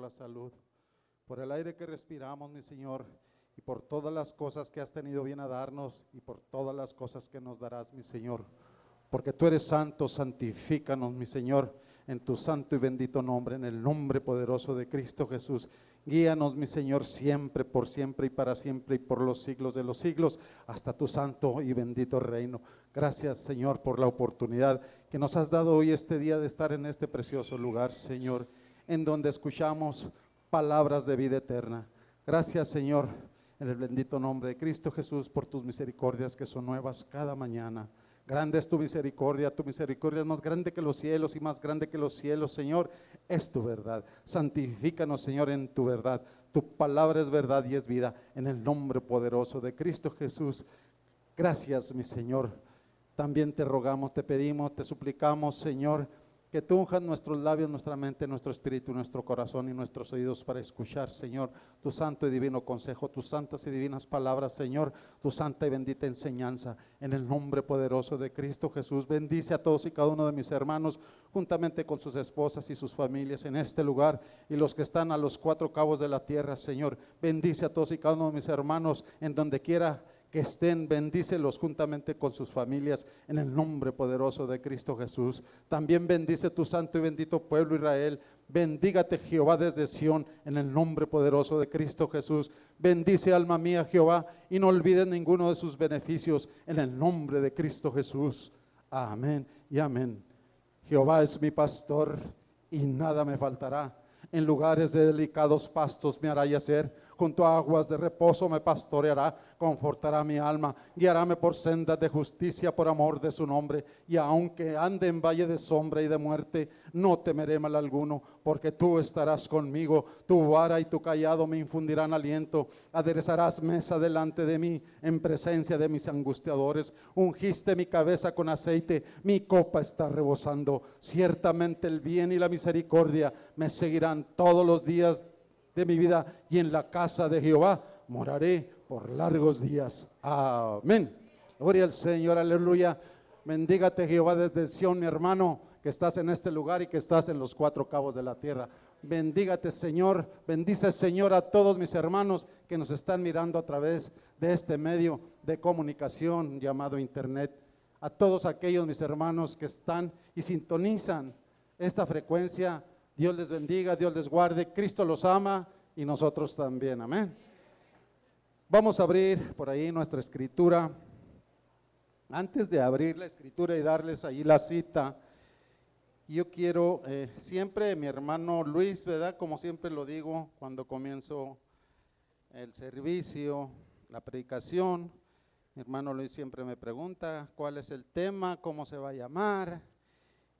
la salud, por el aire que respiramos, mi Señor, y por todas las cosas que has tenido bien a darnos y por todas las cosas que nos darás, mi Señor. Porque tú eres santo, santifícanos, mi Señor, en tu santo y bendito nombre, en el nombre poderoso de Cristo Jesús. Guíanos, mi Señor, siempre y por los siglos de los siglos, hasta tu santo y bendito reino. Gracias, Señor, por la oportunidad que nos has dado hoy este día de estar en este precioso lugar, Señor, en donde escuchamos palabras de vida eterna. Gracias, Señor, en el bendito nombre de Cristo Jesús, por tus misericordias que son nuevas cada mañana. Grande es tu misericordia es más grande que los cielos y más grande que los cielos, Señor, es tu verdad. Santifícanos, Señor, en tu verdad. Tu palabra es verdad y es vida, en el nombre poderoso de Cristo Jesús. Gracias, mi Señor. También te rogamos, te pedimos, te suplicamos, Señor, que tú unjas nuestros labios, nuestra mente, nuestro espíritu, nuestro corazón y nuestros oídos para escuchar, Señor, tu santo y divino consejo, tus santas y divinas palabras, Señor, tu santa y bendita enseñanza, en el nombre poderoso de Cristo Jesús. Bendice a todos y cada uno de mis hermanos, juntamente con sus esposas y sus familias en este lugar, y los que están a los cuatro cabos de la tierra, Señor. Bendice a todos y cada uno de mis hermanos, en donde quiera que estén, bendícelos juntamente con sus familias en el nombre poderoso de Cristo Jesús. También bendice tu santo y bendito pueblo Israel. Bendígate Jehová desde Sión en el nombre poderoso de Cristo Jesús. Bendice alma mía Jehová y no olvides ninguno de sus beneficios en el nombre de Cristo Jesús. Amén y amén. Jehová es mi pastor y nada me faltará. En lugares de delicados pastos me hará yacer, junto a aguas de reposo me pastoreará, confortará mi alma, guiaráme por sendas de justicia por amor de su nombre. Y aunque ande en valle de sombra y de muerte, no temeré mal alguno, porque tú estarás conmigo. Tu vara y tu cayado me infundirán aliento. Aderezarás mesa delante de mí en presencia de mis angustiadores. Ungiste mi cabeza con aceite, mi copa está rebosando. Ciertamente el bien y la misericordia me seguirán todos los días de mi vida, y en la casa de Jehová moraré por largos días. Amén. Gloria al Señor, aleluya. Bendígate Jehová desde Sión, mi hermano, que estás en este lugar y que estás en los cuatro cabos de la tierra. Bendígate, Señor. Bendice, Señor, a todos mis hermanos que nos están mirando a través de este medio de comunicación llamado internet. A todos aquellos mis hermanos que están y sintonizan esta frecuencia, Dios les bendiga, Dios les guarde, Cristo los ama y nosotros también, amén. Vamos a abrir por ahí nuestra escritura. Antes de abrir la escritura y darles ahí la cita, yo quiero, siempre mi hermano Luis, ¿verdad? Como siempre lo digo cuando comienzo el servicio, la predicación, mi hermano Luis siempre me pregunta cuál es el tema, cómo se va a llamar.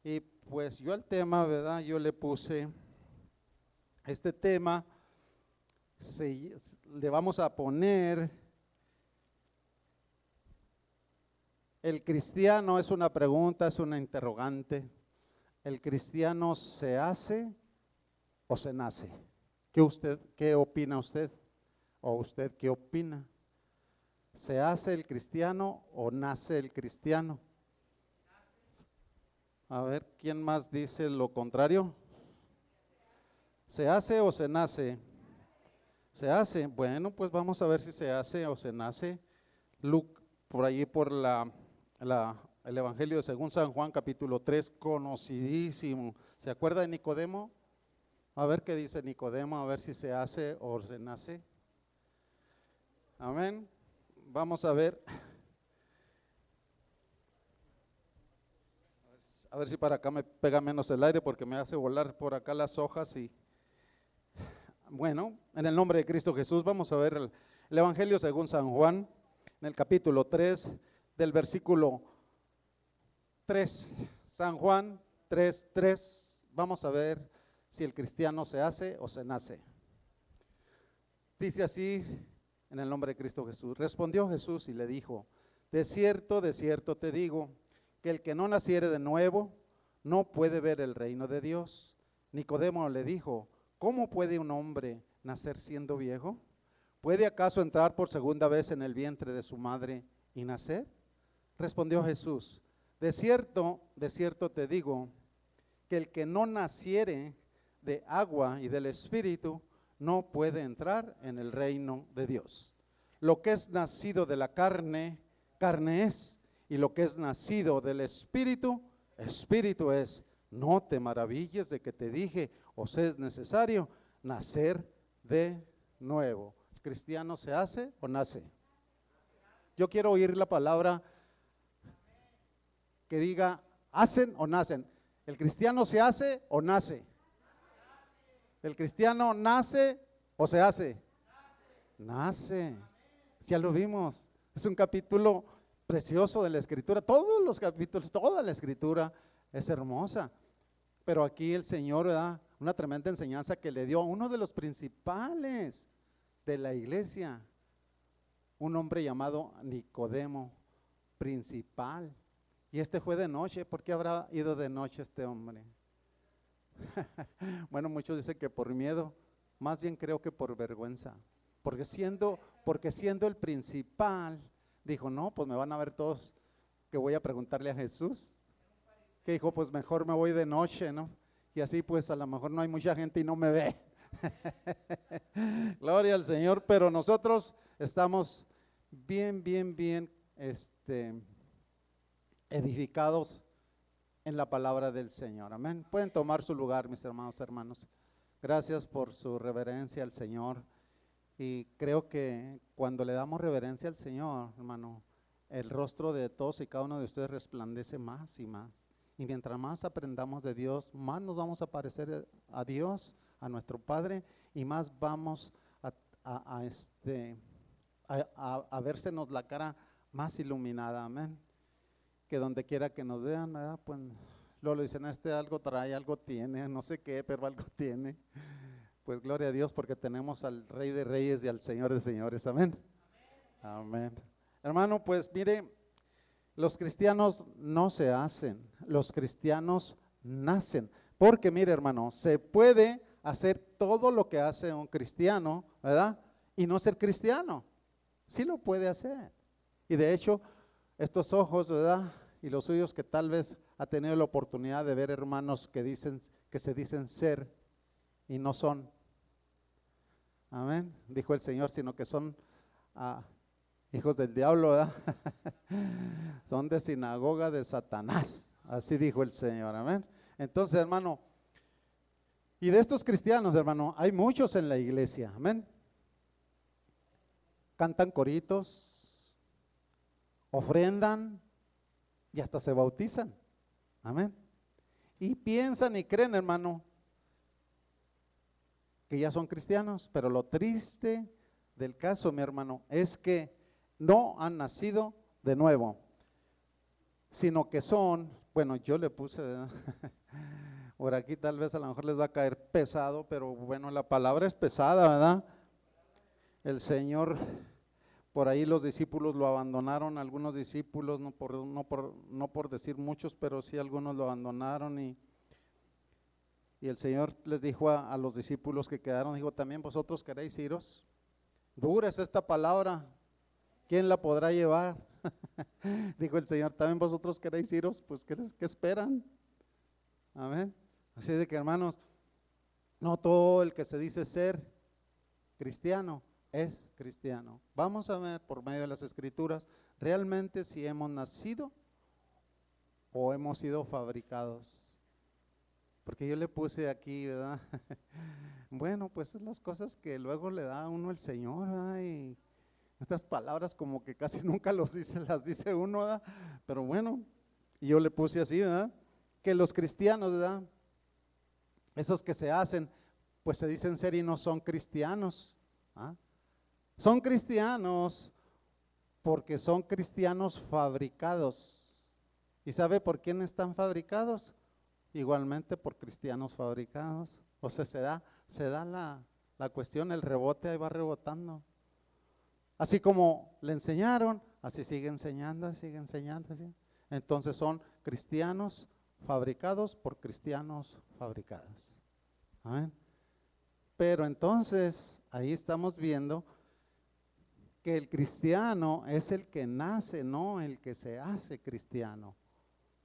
Y pues yo al tema, ¿verdad? Yo le puse este tema, le vamos a poner, el cristiano, es una pregunta, es una interrogante. ¿El cristiano se hace o se nace? ¿Qué opina usted? ¿O usted qué opina? ¿Se hace el cristiano o nace el cristiano? A ver, ¿quién más dice lo contrario? ¿Se hace o se nace? ¿Se hace? Bueno, pues vamos a ver si se hace o se nace. Por allí por el Evangelio según San Juan, capítulo 3, conocidísimo. ¿Se acuerda de Nicodemo? A ver qué dice Nicodemo, a ver si se hace o se nace. Amén. Vamos a ver. A ver si para acá me pega menos el aire porque me hace volar por acá las hojas. Y bueno, en el nombre de Cristo Jesús vamos a ver el Evangelio según San Juan, en el capítulo 3, del versículo 3. San Juan 3:3. Vamos a ver si el cristiano se hace o se nace. Dice así, en el nombre de Cristo Jesús. Respondió Jesús y le dijo: de cierto te digo, que el que no naciere de nuevo no puede ver el reino de Dios. Nicodemo le dijo: ¿cómo puede un hombre nacer siendo viejo? ¿Puede acaso entrar por segunda vez en el vientre de su madre y nacer? Respondió Jesús: de cierto te digo, que el que no naciere de agua y del Espíritu no puede entrar en el reino de Dios. Lo que es nacido de la carne, carne es, y lo que es nacido del Espíritu, Espíritu es. No te maravilles de que te dije, os es necesario nacer de nuevo. ¿El cristiano se hace o nace? Yo quiero oír la palabra que diga, ¿hacen o nacen? ¿El cristiano se hace o nace? ¿El cristiano nace o se hace? Nace. Ya lo vimos. Es un capítulo precioso de la Escritura. Todos los capítulos, toda la Escritura es hermosa. Pero aquí el Señor da una tremenda enseñanza que le dio a uno de los principales de la iglesia, un hombre llamado Nicodemo, principal. Y este fue de noche. ¿Por qué habrá ido de noche este hombre? Bueno, muchos dicen que por miedo, más bien creo que por vergüenza. Porque siendo el principal, dijo, no, pues me van a ver todos que voy a preguntarle a Jesús. Que dijo, pues mejor me voy de noche, ¿no? Y así pues a lo mejor no hay mucha gente y no me ve. Gloria al Señor, pero nosotros estamos bien edificados en la palabra del Señor. Amén. Pueden tomar su lugar, mis hermanos. Gracias por su reverencia al Señor. Y creo que cuando le damos reverencia al Señor, hermano, el rostro de todos y cada uno de ustedes resplandece más y más. Y mientras más aprendamos de Dios, más nos vamos a parecer a Dios, a nuestro Padre, y más vamos a vérsenos la cara más iluminada. Amén. Que donde quiera que nos vean, ¿verdad? Pues luego le dicen, algo trae, algo tiene, no sé qué, pero algo tiene. Pues gloria a Dios porque tenemos al Rey de Reyes y al Señor de Señores. Amén. Amén. Hermano, pues mire, los cristianos no se hacen, los cristianos nacen. Porque mire, hermano, se puede hacer todo lo que hace un cristiano, ¿verdad? Y no ser cristiano. Sí lo puede hacer. Y de hecho, estos ojos, ¿verdad? Y los suyos que tal vez ha tenido la oportunidad de ver hermanos que se dicen ser y no son. Amén. Dijo el Señor, sino que son hijos del diablo, ¿verdad? Son de sinagoga de Satanás. Así dijo el Señor. Amén. Entonces, hermano, y de estos cristianos, hermano, hay muchos en la iglesia. Amén. Cantan coritos, ofrendan y hasta se bautizan. Amén. Y piensan y creen, hermano, que ya son cristianos, pero lo triste del caso, mi hermano, es que no han nacido de nuevo, sino que son, bueno, yo le puse, ¿verdad? Por aquí tal vez a lo mejor les va a caer pesado, pero bueno, la palabra es pesada, ¿verdad? El Señor, por ahí los discípulos lo abandonaron, algunos discípulos, no por decir muchos, pero sí algunos lo abandonaron y el Señor les dijo a los discípulos que quedaron, dijo, ¿también vosotros queréis iros? Dura es esta palabra, ¿quién la podrá llevar? Dijo el Señor, ¿también vosotros queréis iros? Pues ¿qué esperan? Amén. Así de que, hermanos, no todo el que se dice ser cristiano es cristiano. Vamos a ver por medio de las Escrituras realmente si hemos nacido o hemos sido fabricados. Porque yo le puse aquí, ¿verdad? Bueno, pues son las cosas que luego le da a uno el Señor, ¿verdad? Y estas palabras como que casi nunca las dice uno, ¿verdad? Pero bueno, y yo le puse así, ¿verdad? Que los cristianos, ¿verdad? Esos que se hacen, pues se dicen ser y no son cristianos. ¿Ah? Son cristianos porque son cristianos fabricados. ¿Y sabe por quién están fabricados? Igualmente por cristianos fabricados. O sea, se da la cuestión, el rebote ahí va rebotando. Así como le enseñaron, así sigue enseñando. Así. Entonces son cristianos fabricados por cristianos fabricados. Amén. Pero entonces ahí estamos viendo que el cristiano es el que nace, no el que se hace cristiano.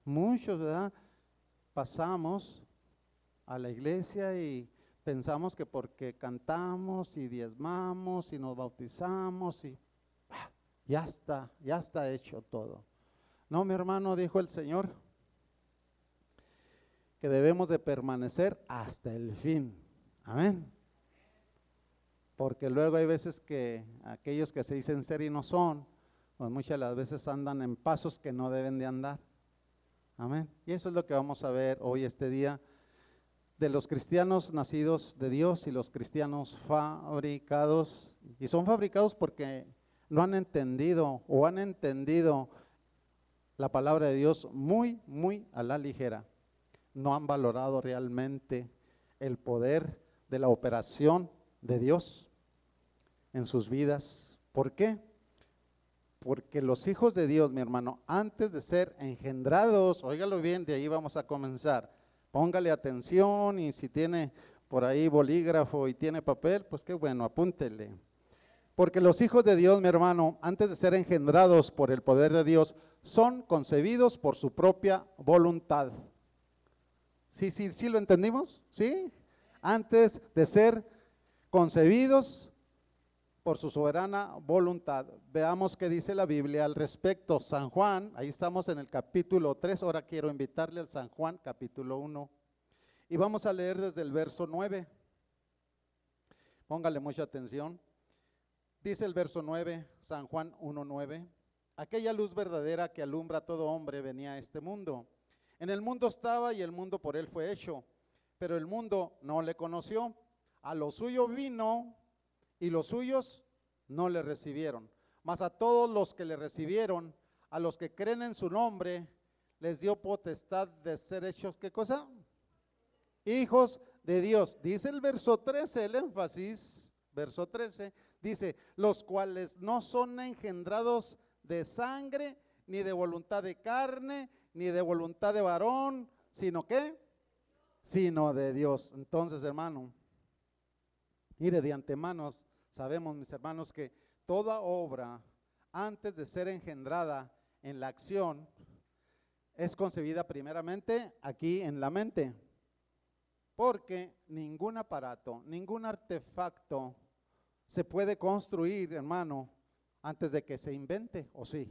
Muchos, ¿verdad? Pasamos a la iglesia y pensamos que porque cantamos y diezmamos y nos bautizamos y ya está hecho todo. No, mi hermano, dijo el Señor, que debemos de permanecer hasta el fin. Amén. Porque luego hay veces que aquellos que se dicen ser y no son, pues muchas de las veces andan en pasos que no deben de andar. Amén. Y eso es lo que vamos a ver hoy, este día, de los cristianos nacidos de Dios y los cristianos fabricados. Y son fabricados porque no han entendido o han entendido la palabra de Dios muy a la ligera. No han valorado realmente el poder de la operación de Dios en sus vidas. ¿Por qué? Porque los hijos de Dios, mi hermano, antes de ser engendrados, óigalo bien, de ahí vamos a comenzar. Póngale atención y si tiene por ahí bolígrafo y tiene papel, pues qué bueno, apúntele. Porque los hijos de Dios, mi hermano, antes de ser engendrados por el poder de Dios, son concebidos por su propia voluntad. ¿Sí lo entendimos? ¿Sí? Antes de ser concebidos por su soberana voluntad. Veamos qué dice la Biblia al respecto. San Juan, ahí estamos en el capítulo 3, ahora quiero invitarle al San Juan, capítulo 1. Y vamos a leer desde el verso 9. Póngale mucha atención. Dice el verso 9, San Juan 1:9. Aquella luz verdadera que alumbra a todo hombre venía a este mundo. En el mundo estaba y el mundo por él fue hecho, pero el mundo no le conoció. A lo suyo vino y los suyos no le recibieron. Mas a todos los que le recibieron, a los que creen en su nombre, les dio potestad de ser hechos, ¿qué cosa? Hijos de Dios. Dice el verso 13, el énfasis, verso 13, dice, los cuales no son engendrados de sangre, ni de voluntad de carne, ni de voluntad de varón, sino ¿qué? Sino de Dios. Entonces, hermano, mire, de antemano sabemos, mis hermanos, que toda obra, antes de ser engendrada en la acción, es concebida primeramente aquí en la mente. Porque ningún aparato, ningún artefacto se puede construir, hermano, antes de que se invente, ¿o sí?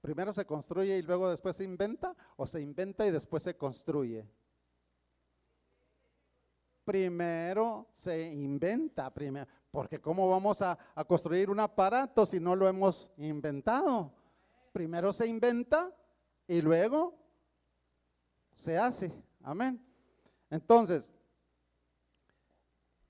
Primero se construye y luego después se inventa, o se inventa y después se construye. Primero se inventa, porque ¿cómo vamos a construir un aparato si no lo hemos inventado? Primero se inventa y luego se hace. Amén. Entonces,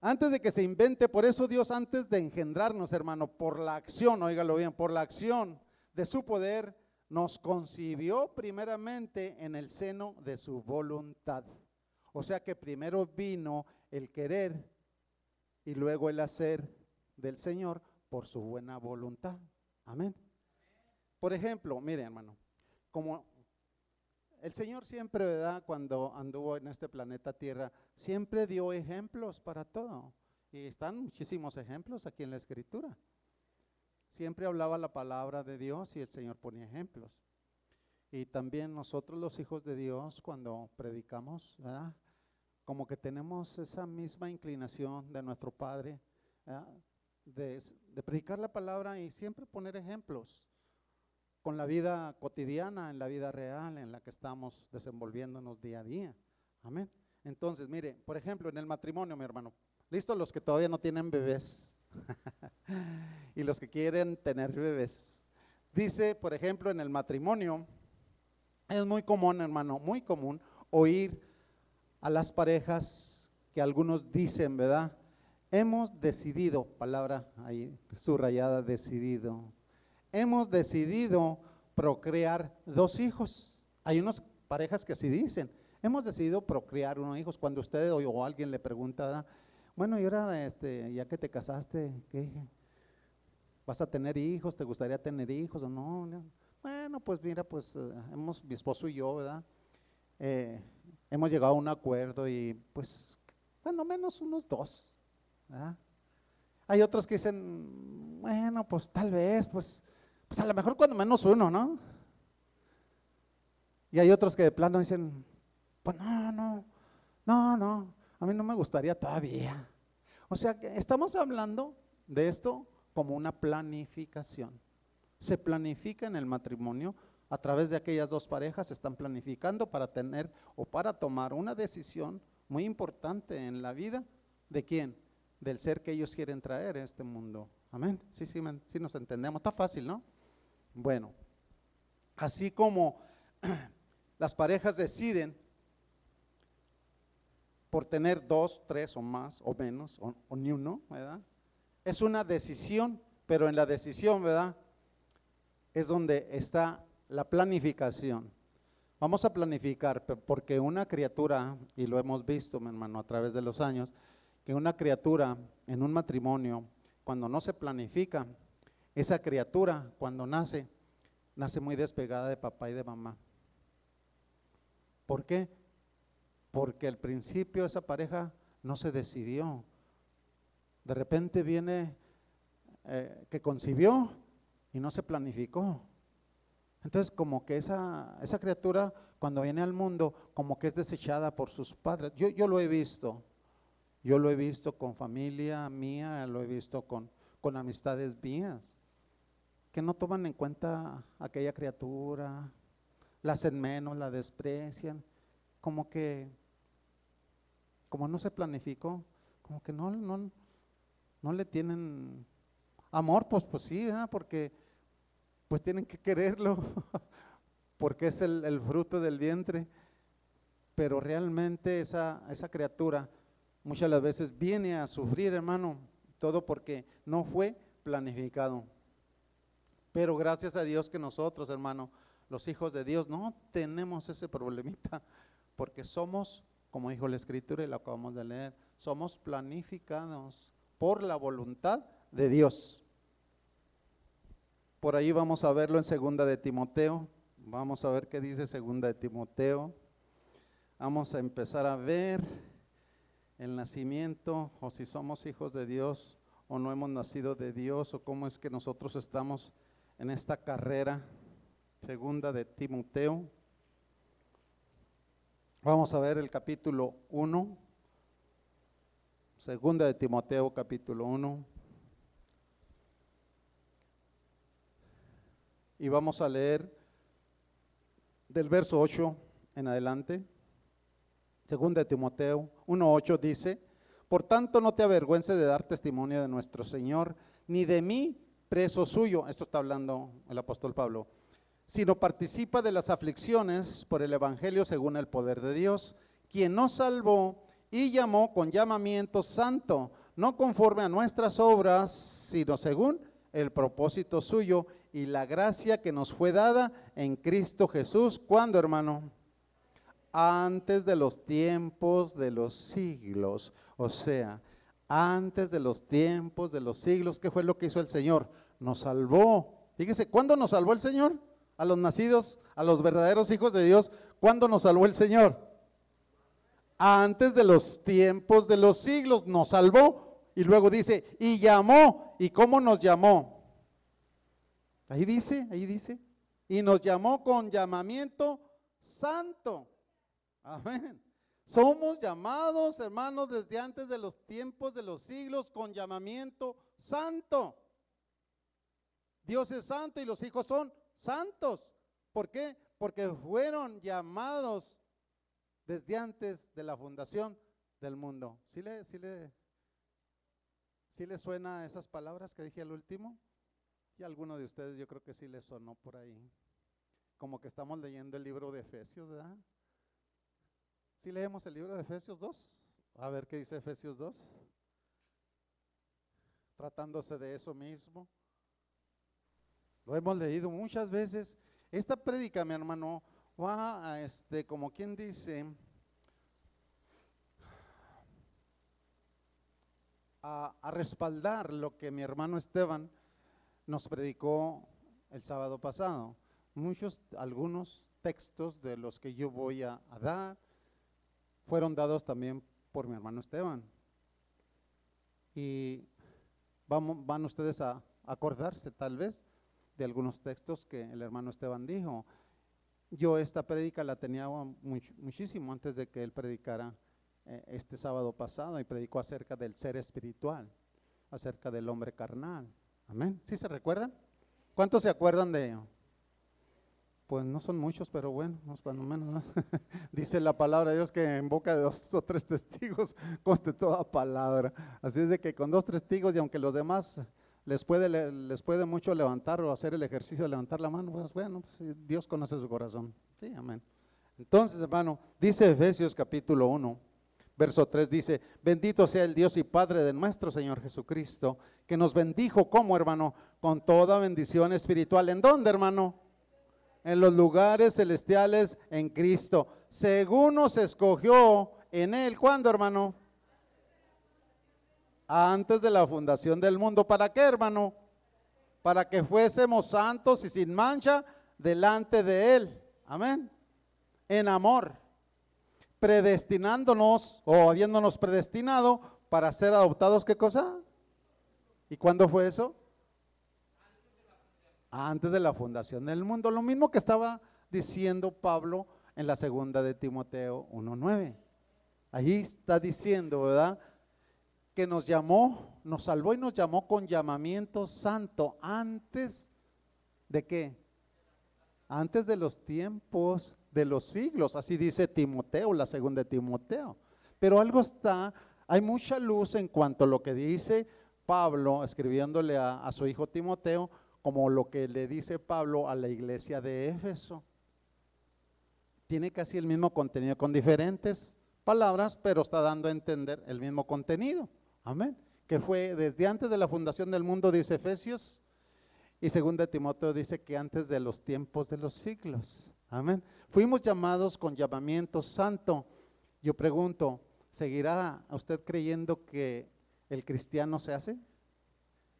antes de que se invente, por eso Dios, antes de engendrarnos, hermano, por la acción, óigalo bien, por la acción de su poder, nos concibió primeramente en el seno de su voluntad. O sea que primero vino el querer y luego el hacer del Señor por su buena voluntad. Amén. Por ejemplo, mire, hermano, como el Señor siempre, ¿verdad?, cuando anduvo en este planeta Tierra, siempre dio ejemplos para todo. Y están muchísimos ejemplos aquí en la Escritura. Siempre hablaba la palabra de Dios y el Señor ponía ejemplos. Y también nosotros los hijos de Dios, cuando predicamos, ¿verdad?, como que tenemos esa misma inclinación de nuestro Padre, ¿verdad?, de predicar la palabra y siempre poner ejemplos con la vida cotidiana, en la vida real en la que estamos desenvolviéndonos día a día. Amén. Entonces, mire, por ejemplo, en el matrimonio, mi hermano, ¿listos los que todavía no tienen bebés? Y los que quieren tener bebés. Dice, por ejemplo, en el matrimonio, es muy común, hermano, muy común oír a las parejas que algunos dicen, ¿verdad? Hemos decidido, palabra ahí subrayada, decidido. Hemos decidido procrear 2 hijos. Hay unas parejas que así dicen, hemos decidido procrear 1 hijo. Cuando usted o alguien le pregunta, ¿verdad?, bueno, y ahora ya que te casaste, ¿qué? ¿Vas a tener hijos? ¿Te gustaría tener hijos o no? Bueno, pues mira, pues mi esposo y yo, ¿verdad?, hemos llegado a un acuerdo y pues cuando menos unos 2, ¿verdad? Hay otros que dicen, bueno, pues tal vez, pues a lo mejor cuando menos 1, ¿no? Y hay otros que de plano dicen, Pues no, a mí no me gustaría todavía. O sea que estamos hablando de esto como una planificación. Se planifica en el matrimonio a través de aquellas dos parejas, se están planificando para tener o para tomar una decisión muy importante en la vida. ¿De quién? Del ser que ellos quieren traer a este mundo. Amén. Sí nos entendemos. Está fácil, ¿no? Bueno, así como las parejas deciden por tener dos, tres o más o menos o ni uno, ¿verdad? Es una decisión, pero en la decisión, ¿verdad? Es donde está la planificación. Vamos a planificar, porque una criatura, y lo hemos visto, mi hermano, a través de los años, que una criatura en un matrimonio, cuando no se planifica, esa criatura cuando nace muy despegada de papá y de mamá. ¿Por qué? Porque al principio esa pareja no se decidió. De repente viene que concibió y no se planificó. Entonces como que esa criatura cuando viene al mundo como que es desechada por sus padres. Yo lo he visto. Yo lo he visto con familia mía, lo he visto con amistades mías, que no toman en cuenta a aquella criatura, la hacen menos, la desprecian, como no se planificó, como que no le tienen amor, pues sí, ¿verdad? Porque pues tienen que quererlo, porque es el fruto del vientre, pero realmente esa criatura muchas de las veces viene a sufrir, hermano, todo porque no fue planificado. Pero gracias a Dios que nosotros, hermano, los hijos de Dios, no tenemos ese problemita, porque somos, como dijo la Escritura y lo acabamos de leer, somos planificados por la voluntad de Dios. Por ahí vamos a verlo en 2 de Timoteo, vamos a ver qué dice 2 de Timoteo. Vamos a empezar a ver el nacimiento, o si somos hijos de Dios o no hemos nacido de Dios, o cómo es que nosotros estamos en esta carrera. 2 de Timoteo, vamos a ver el capítulo 1, 2 de Timoteo capítulo 1, y vamos a leer del verso 8 en adelante. 2 de Timoteo 1:8 dice: por tanto no te avergüences de dar testimonio de nuestro Señor, ni de mí, preso suyo, esto está hablando el apóstol Pablo, sino participa de las aflicciones por el evangelio según el poder de Dios, quien nos salvó y llamó con llamamiento santo, no conforme a nuestras obras, sino según el propósito suyo y la gracia que nos fue dada en Cristo Jesús. ¿Cuándo, hermano? Antes de los tiempos de los siglos. O sea, antes de los tiempos de los siglos. ¿Qué fue lo que hizo el Señor? Nos salvó. Fíjese, ¿cuándo nos salvó el Señor? A los nacidos, a los verdaderos hijos de Dios. ¿Cuándo nos salvó el Señor? Antes de los tiempos de los siglos nos salvó. Y luego dice, y llamó. ¿Y cómo nos llamó? Ahí dice. Y nos llamó con llamamiento santo. Amén. Somos llamados, hermanos, desde antes de los tiempos de los siglos con llamamiento santo. Dios es santo y los hijos son santos. ¿Por qué? Porque fueron llamados desde antes de la fundación del mundo. ¿Sí le suena esas palabras que dije al último? Y a alguno de ustedes yo creo que sí les sonó por ahí. Como que estamos leyendo el libro de Efesios, ¿verdad? ¿Sí leemos el libro de Efesios 2? A ver qué dice Efesios 2. Tratándose de eso mismo. Lo hemos leído muchas veces. Esta prédica, mi hermano, va a como quien dice, a respaldar lo que mi hermano Esteban nos predicó el sábado pasado. Algunos textos de los que yo voy a dar fueron dados también por mi hermano Esteban. Y van ustedes a acordarse tal vez de algunos textos que el hermano Esteban dijo. Yo esta prédica la tenía muchísimo antes de que él predicara este sábado pasado, y predicó acerca del ser espiritual, acerca del hombre carnal. Amén. ¿Sí se recuerdan? ¿Cuántos se acuerdan de ello? Pues no son muchos, pero bueno, cuando menos, ¿no? Dice la palabra de Dios que en boca de 2 o 3 testigos conste toda palabra. Así es de que con 2 testigos, y aunque los demás les puede mucho levantar o hacer el ejercicio de levantar la mano, pues bueno, pues Dios conoce su corazón. Sí, amén. Entonces, hermano, dice Efesios capítulo 1, verso 3, dice: bendito sea el Dios y Padre de nuestro Señor Jesucristo, que nos bendijo, como hermano, con toda bendición espiritual. ¿En dónde, hermano? En los lugares celestiales en Cristo, según nos escogió en Él. ¿Cuándo, hermano? Antes de la fundación del mundo. ¿Para qué, hermano? Para que fuésemos santos y sin mancha delante de Él. Amén. En amor, predestinándonos o habiéndonos predestinado para ser adoptados. ¿Qué cosa? ¿Y cuándo fue eso? Antes de la fundación del mundo. Lo mismo que estaba diciendo Pablo en la segunda de Timoteo 1:9. Allí está diciendo, ¿verdad?, que nos llamó, nos salvó y nos llamó con llamamiento santo. ¿Antes de qué? Antes de los tiempos de los siglos. Así dice Timoteo, la segunda de Timoteo. Pero algo hay mucha luz en cuanto a lo que dice Pablo, escribiéndole a su hijo Timoteo, como lo que le dice Pablo a la iglesia de Éfeso. Tiene casi el mismo contenido, con diferentes palabras, pero está dando a entender el mismo contenido. Amén. Que fue desde antes de la fundación del mundo, dice Efesios, y segunda Timoteo dice que antes de los tiempos de los siglos. Amén. Fuimos llamados con llamamiento santo. Yo pregunto, ¿seguirá usted creyendo que el cristiano se hace?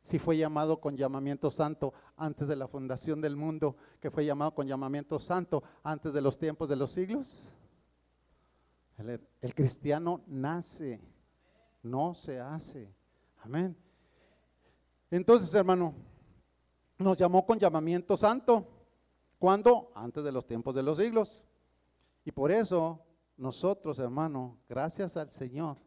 Si fue llamado con llamamiento santo antes de la fundación del mundo, que fue llamado con llamamiento santo antes de los tiempos de los siglos. El cristiano nace, no se hace. Amén. Entonces, hermano, nos llamó con llamamiento santo. ¿Cuándo? Antes de los tiempos de los siglos. Y por eso nosotros, hermano, gracias al Señor,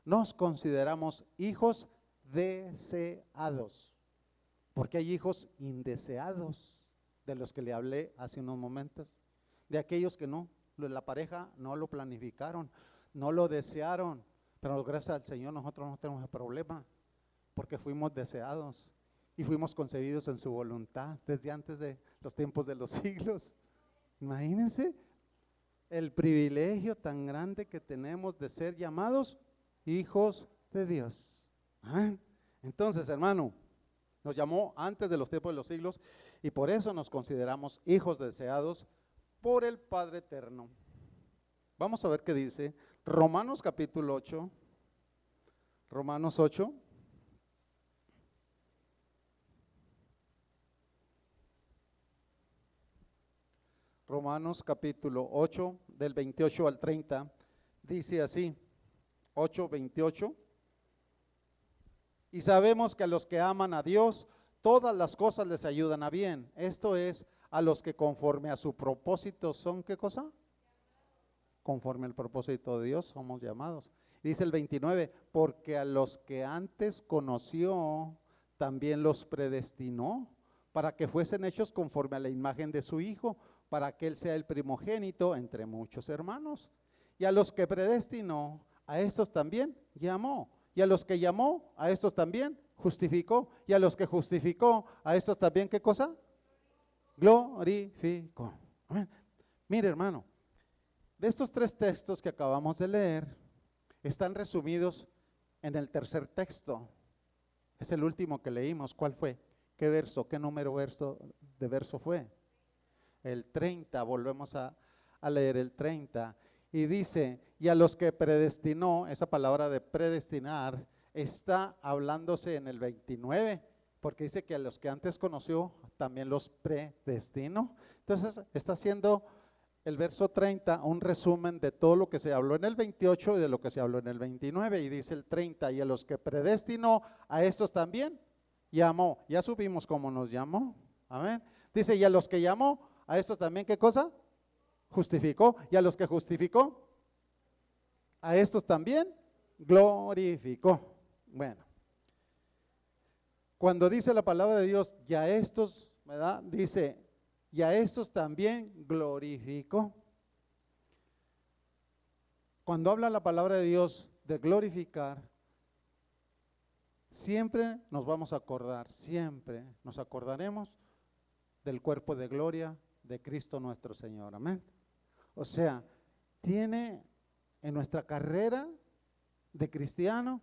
nos consideramos hijos deseados, porque hay hijos indeseados, de los que le hablé hace unos momentos, de aquellos que no, la pareja no lo planificaron, no lo desearon, pero gracias al Señor nosotros no tenemos ese problema, porque fuimos deseados y fuimos concebidos en su voluntad desde antes de los tiempos de los siglos. Imagínense el privilegio tan grande que tenemos de ser llamados hijos de Dios. Entonces, hermano, nos llamó antes de los tiempos de los siglos, y por eso nos consideramos hijos deseados por el Padre eterno. Vamos a ver qué dice Romanos capítulo 8. Romanos 8. Romanos capítulo 8, del 28 al 30, dice así, 8:28. Y sabemos que a los que aman a Dios, todas las cosas les ayudan a bien. Esto es, a los que conforme a su propósito son, ¿qué cosa? Conforme al propósito de Dios somos llamados. Dice el 29, porque a los que antes conoció, también los predestinó, para que fuesen hechos conforme a la imagen de su Hijo, para que Él sea el primogénito entre muchos hermanos. Y a los que predestinó, a estos también llamó. Y a los que llamó, a estos también justificó. Y a los que justificó, a estos también, ¿qué cosa? Glorificó. Amén. Mire, hermano, de estos 3 textos que acabamos de leer, están resumidos en el tercer texto. Es el último que leímos. ¿Cuál fue? ¿Qué verso? ¿Qué número de verso fue? El 30. Volvemos a leer el 30. Y dice, y a los que predestinó, esa palabra de predestinar está hablándose en el 29, porque dice que a los que antes conoció también los predestinó. Entonces está haciendo el verso 30 un resumen de todo lo que se habló en el 28 y de lo que se habló en el 29, y dice el 30, y a los que predestinó, a estos también llamó. Ya supimos cómo nos llamó. Amén. Dice, y a los que llamó, a estos también, ¿qué cosa? justificó, y a los que justificó, a estos también glorificó. Bueno, cuando dice la palabra de Dios, y a estos, ¿verdad? Dice, y a estos también glorificó. Cuando habla la palabra de Dios de glorificar, siempre nos vamos a acordar, siempre nos acordaremos del cuerpo de gloria de Cristo nuestro Señor, amén. O sea, tiene en nuestra carrera de cristiano,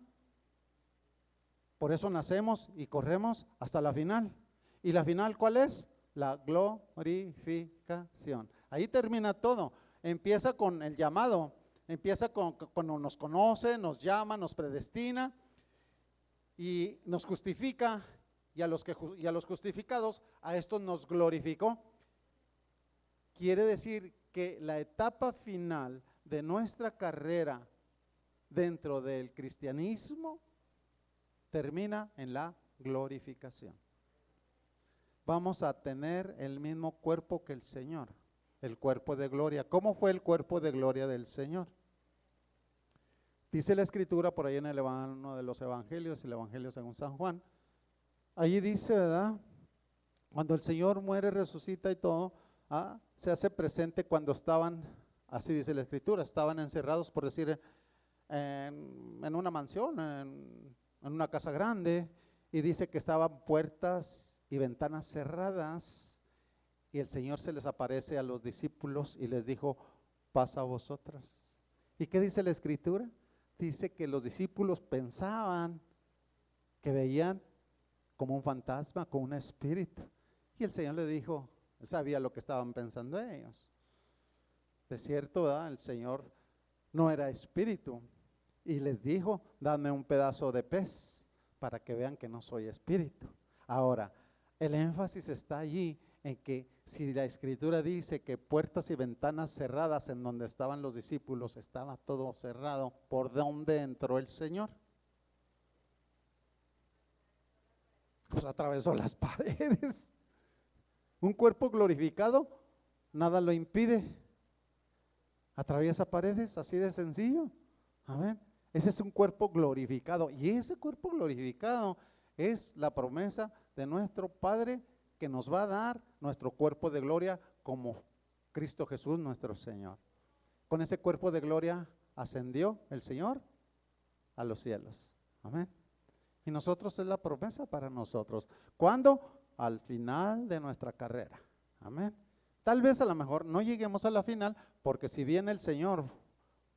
por eso nacemos y corremos hasta la final. ¿Y la final cuál es? La glorificación. Ahí termina todo. Empieza con el llamado, empieza cuando nos conoce, nos llama, nos predestina y nos justifica, y a los justificados, a estos nos glorificó. Quiere decir que la etapa final de nuestra carrera dentro del cristianismo termina en la glorificación. Vamos a tener el mismo cuerpo que el Señor, el cuerpo de gloria. ¿Cómo fue el cuerpo de gloria del Señor? Dice la Escritura por ahí en uno de los evangelios, el Evangelio según San Juan. Allí dice, ¿verdad? Cuando el Señor muere, resucita y todo, se hace presente cuando estaban, así dice la Escritura, estaban encerrados, por decir, en una mansión, en una casa grande, y dice que estaban puertas y ventanas cerradas, y el Señor se les aparece a los discípulos y les dijo, paz a vosotros. ¿Y qué dice la Escritura? Dice que los discípulos pensaban que veían como un fantasma, como un espíritu, y el Señor le dijo, él sabía lo que estaban pensando ellos. De cierto, ¿verdad? El Señor no era espíritu, y les dijo, dadme un pedazo de pez para que vean que no soy espíritu. Ahora, el énfasis está allí en que si la Escritura dice que puertas y ventanas cerradas en donde estaban los discípulos, estaba todo cerrado, ¿por dónde entró el Señor? Pues atravesó las paredes. Un cuerpo glorificado, nada lo impide. Atraviesa paredes, así de sencillo. Amén. Ese es un cuerpo glorificado, y ese cuerpo glorificado es la promesa de nuestro Padre que nos va a dar nuestro cuerpo de gloria como Cristo Jesús nuestro Señor. Con ese cuerpo de gloria ascendió el Señor a los cielos. Amén. Y nosotros es la promesa para nosotros. ¿Cuándo? Al final de nuestra carrera. Amén. Tal vez a lo mejor no lleguemos a la final, porque si viene el Señor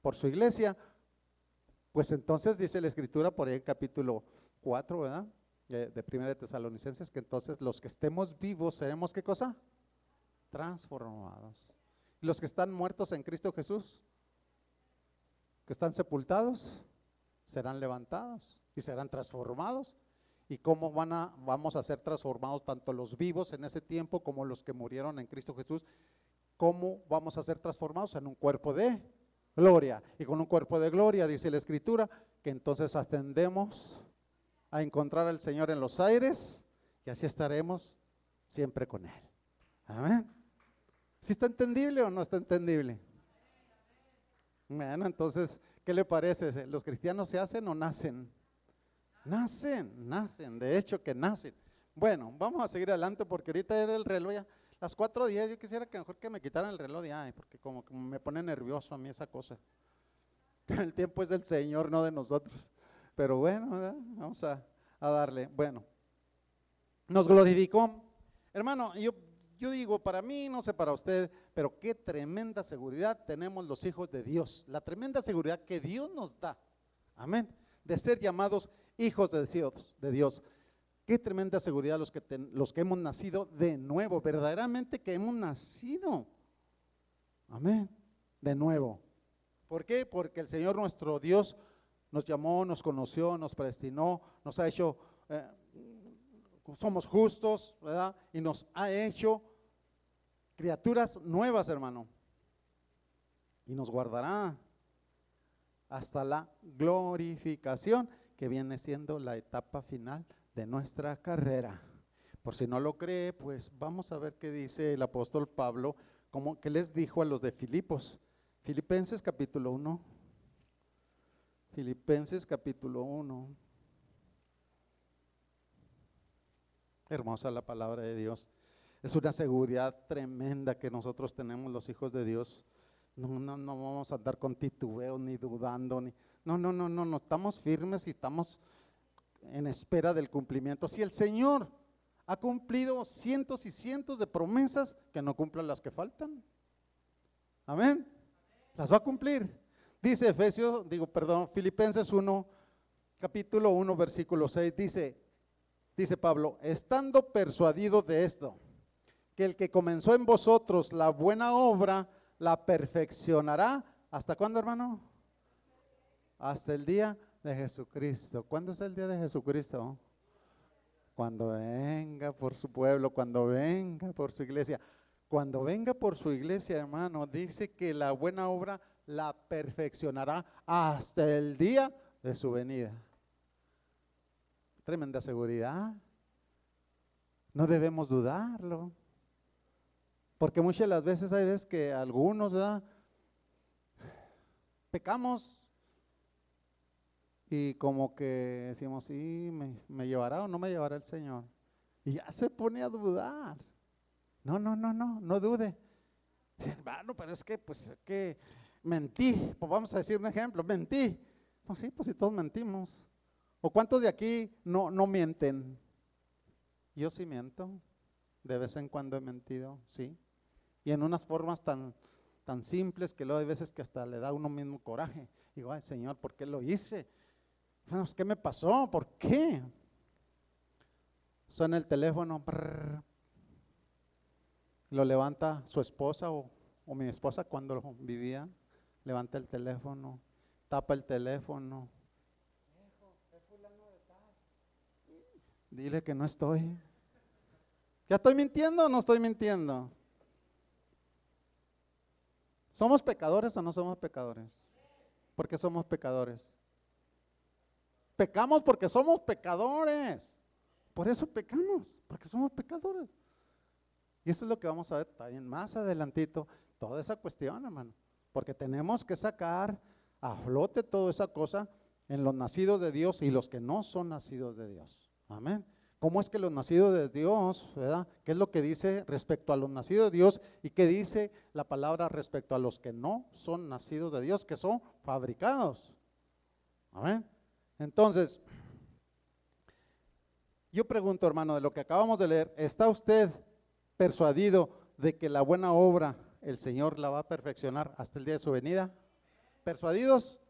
por su iglesia, pues entonces dice la Escritura por ahí en capítulo 4, ¿verdad? De Primera de Tesalonicenses, que entonces los que estemos vivos seremos, ¿qué cosa? Transformados. Y los que están muertos en Cristo Jesús, que están sepultados, serán levantados y serán transformados. ¿Y cómo vamos a ser transformados tanto los vivos en ese tiempo como los que murieron en Cristo Jesús? ¿Cómo vamos a ser transformados? En un cuerpo de gloria. Y con un cuerpo de gloria, dice la Escritura, que entonces ascendemos a encontrar al Señor en los aires, y así estaremos siempre con Él. Amén. ¿Sí está entendible o no está entendible? Bueno, entonces, ¿qué le parece? ¿Los cristianos se hacen o nacen? Nacen, de hecho que nacen. Bueno, vamos a seguir adelante porque ahorita era el reloj ya, las 4:10, yo quisiera que mejor que me quitaran el reloj de ahí, porque como que me pone nervioso a mí esa cosa. El tiempo es del Señor, no de nosotros. Pero bueno, ¿verdad? Vamos a darle. Bueno, nos glorificó. Hermano, yo digo, para mí, no sé para usted, pero qué tremenda seguridad tenemos los hijos de Dios. La tremenda seguridad que Dios nos da. Amén. De ser llamados hijos de Dios. Qué tremenda seguridad los que hemos nacido de nuevo, verdaderamente que hemos nacido. Amén. De nuevo. ¿Por qué? Porque el Señor nuestro Dios nos llamó, nos conoció, nos predestinó, nos ha hecho, somos justos, ¿verdad? Y nos ha hecho criaturas nuevas, hermano. Y nos guardará hasta la glorificación, que viene siendo la etapa final de nuestra carrera. Por si no lo cree, pues vamos a ver qué dice el apóstol Pablo como que les dijo a los de Filipos. Filipenses capítulo 1. Filipenses capítulo 1. Hermosa la palabra de Dios. Es una seguridad tremenda que nosotros tenemos los hijos de Dios. No vamos a andar con titubeo ni dudando. No, estamos firmes y estamos en espera del cumplimiento. Si el Señor ha cumplido cientos y cientos de promesas, que no cumplan las que faltan. Amén. Las va a cumplir. Dice Filipenses 1, capítulo 1, versículo 6, dice Pablo, estando persuadido de esto, que el que comenzó en vosotros la buena obra, la perfeccionará. ¿Hasta cuándo, hermano? Hasta el día de Jesucristo. ¿Cuándo es el día de Jesucristo? Cuando venga por su pueblo, cuando venga por su iglesia. Cuando venga por su iglesia, hermano, dice que la buena obra la perfeccionará hasta el día de su venida. Tremenda seguridad. No debemos dudarlo. Porque muchas de las veces hay veces que algunos, ¿verdad?, pecamos y como que decimos, sí, me llevará o no me llevará el Señor. Y ya se pone a dudar. No dude. Dice, hermano, pero es que mentí. Pues vamos a decir un ejemplo, mentí. Pues sí, pues si todos mentimos. ¿O cuántos de aquí no mienten? Yo sí miento. De vez en cuando he mentido, sí. Y en unas formas tan simples que luego hay veces que hasta le da a uno mismo coraje. Digo, ay Señor, ¿por qué lo hice? Bueno, ¿qué me pasó? ¿Por qué? Suena el teléfono, lo levanta su esposa o mi esposa cuando vivía, levanta el teléfono, tapa el teléfono. Dile que no estoy. ¿Ya estoy mintiendo o no estoy mintiendo? ¿Somos pecadores o no somos pecadores? ¿Por qué somos pecadores? Pecamos porque somos pecadores. Por eso pecamos, porque somos pecadores. Y eso es lo que vamos a ver también más adelantito, toda esa cuestión, hermano. Porque tenemos que sacar a flote toda esa cosa en los nacidos de Dios y los que no son nacidos de Dios. Amén. ¿Cómo es que los nacidos de Dios, verdad? ¿Qué es lo que dice respecto a los nacidos de Dios? ¿Y qué dice la palabra respecto a los que no son nacidos de Dios, que son fabricados? Amén. Entonces, yo pregunto, hermano, de lo que acabamos de leer, ¿está usted persuadido de que la buena obra el Señor la va a perfeccionar hasta el día de su venida? ¿Persuadidos?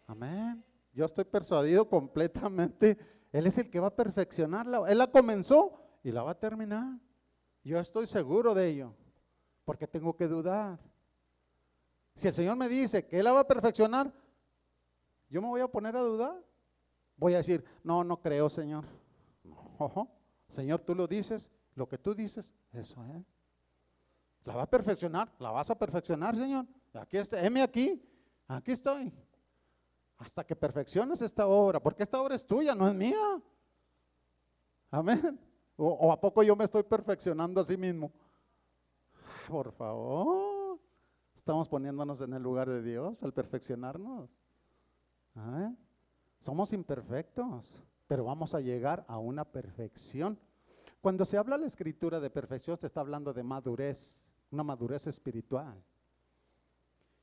Amén. Yo estoy persuadido completamente. Él es el que va a perfeccionarla. Él la comenzó y la va a terminar. Yo estoy seguro de ello, porque tengo que dudar. Si el Señor me dice que Él la va a perfeccionar, yo me voy a poner a dudar. Voy a decir, no creo, Señor. No, Señor, tú lo dices, lo que tú dices, eso es. La va a perfeccionar, la vas a perfeccionar, Señor. Aquí está, heme aquí estoy. Hasta que perfecciones esta obra, porque esta obra es tuya, no es mía. Amén. ¿O a poco yo me estoy perfeccionando a sí mismo? Por favor, estamos poniéndonos en el lugar de Dios al perfeccionarnos. Amén. Somos imperfectos, pero vamos a llegar a una perfección. Cuando se habla en la escritura de perfección, se está hablando de madurez, una madurez espiritual.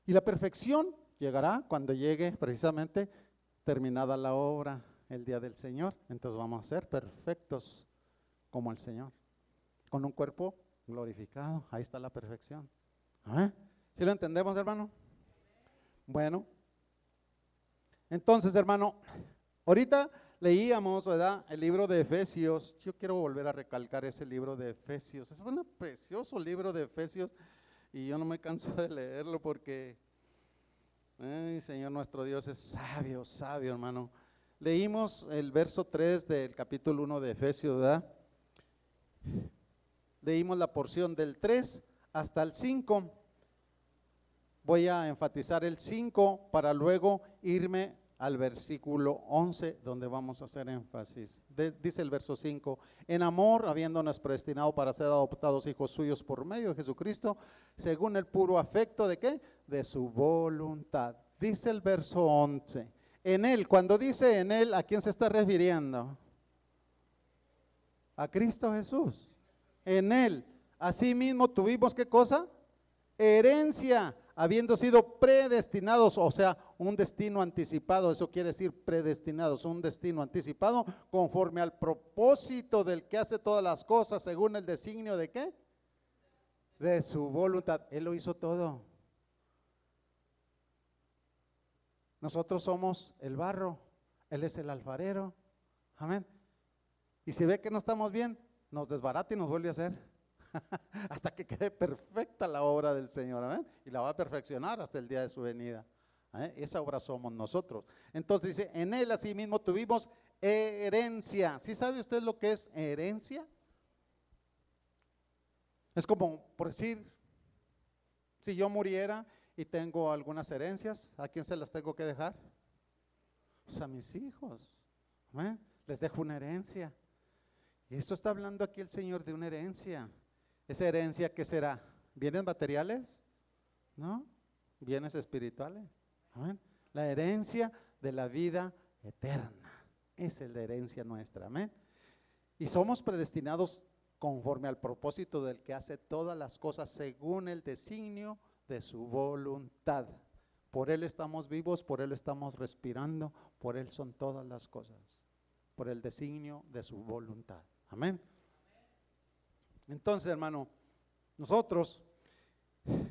Y la perfección llegará cuando llegue precisamente terminada la obra, el día del Señor. Entonces vamos a ser perfectos como el Señor, con un cuerpo glorificado. Ahí está la perfección. ¿Sí lo entendemos, hermano? Bueno, entonces, hermano, ahorita leíamos, ¿verdad?, el libro de Efesios. Yo quiero volver a recalcar ese libro de Efesios. Es un precioso libro de Efesios y yo no me canso de leerlo porque ay, Señor nuestro Dios es sabio, sabio, hermano. Leímos el verso 3 del capítulo 1 de Efesios, ¿verdad? Leímos la porción del 3 hasta el 5. Voy a enfatizar el 5 para luego irme al versículo 11, donde vamos a hacer énfasis. Dice el verso 5, en amor, habiéndonos predestinado para ser adoptados hijos suyos por medio de Jesucristo, según el puro afecto de ¿qué? De su voluntad. Dice el verso 11, en él, cuando dice en él, ¿a quién se está refiriendo? A Cristo Jesús. En él, asimismo tuvimos ¿qué cosa? Herencia, habiendo sido predestinados, o sea, un destino anticipado, eso quiere decir predestinados, un destino anticipado conforme al propósito del que hace todas las cosas, según el designio de ¿qué? De su voluntad. Él lo hizo todo. Nosotros somos el barro, Él es el alfarero. Amén. Y si ve que no estamos bien, nos desbarata y nos vuelve a hacer. Hasta que quede perfecta la obra del Señor. Amén. Y la va a perfeccionar hasta el día de su venida. Esa obra somos nosotros. Entonces dice, en Él asimismo tuvimos herencia. ¿Sí sabe usted lo que es herencia? Es como, por decir, si yo muriera y tengo algunas herencias, ¿a quién se las tengo que dejar? Pues a mis hijos. ¿Amén? Les dejo una herencia. Y esto está hablando aquí el Señor de una herencia. ¿Esa herencia qué será? ¿Bienes materiales? ¿No? Bienes espirituales. Amén. La herencia de la vida eterna. Esa es la herencia nuestra. Amén. Y somos predestinados conforme al propósito del que hace todas las cosas según el designio de su voluntad. Por Él estamos vivos, por Él estamos respirando, por Él son todas las cosas. Por el designio de su voluntad. Amén. Entonces, hermano, nosotros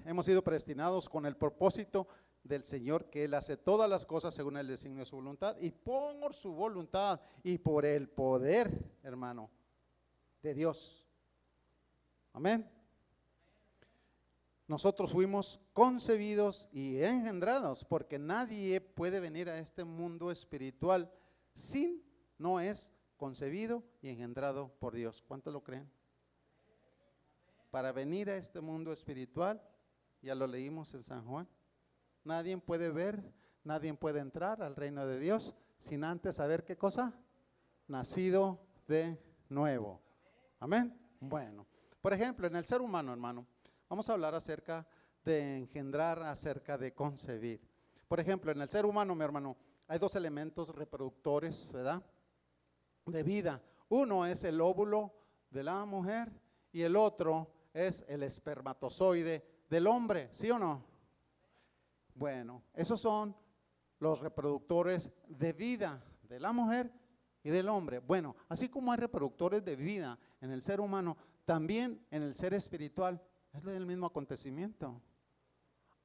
hemos sido predestinados con el propósito del Señor, que Él hace todas las cosas según el designio de su voluntad, y por su voluntad y por el poder, hermano, de Dios. Amén. Nosotros fuimos concebidos y engendrados, porque nadie puede venir a este mundo espiritual sin no es concebido y engendrado por Dios. ¿Cuántos lo creen? Para venir a este mundo espiritual, ya lo leímos en San Juan, nadie puede ver, nadie puede entrar al reino de Dios sin antes saber qué cosa, nacido de nuevo. Amén. Bueno, por ejemplo, en el ser humano, hermano, vamos a hablar acerca de engendrar, acerca de concebir. Por ejemplo, en el ser humano, mi hermano, hay dos elementos reproductores, ¿verdad? De vida. Uno es el óvulo de la mujer y el otro es el espermatozoide del hombre, ¿sí o no? Bueno, esos son los reproductores de vida de la mujer y del hombre. Bueno, así como hay reproductores de vida en el ser humano, también en el ser espiritual es el mismo acontecimiento.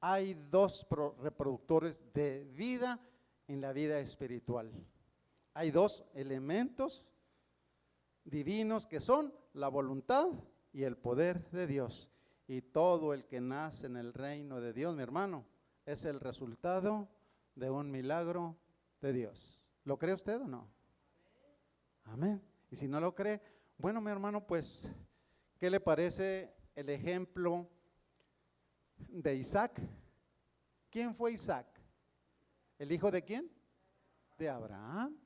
Hay dos reproductores de vida en la vida espiritual. Hay dos elementos divinos que son la voluntad y el poder de Dios. Y todo el que nace en el reino de Dios, mi hermano, es el resultado de un milagro de Dios. ¿Lo cree usted o no? Amén. Y si no lo cree, bueno, mi hermano, pues, ¿qué le parece el ejemplo de Isaac? ¿Quién fue Isaac? ¿El hijo de quién? De Abraham.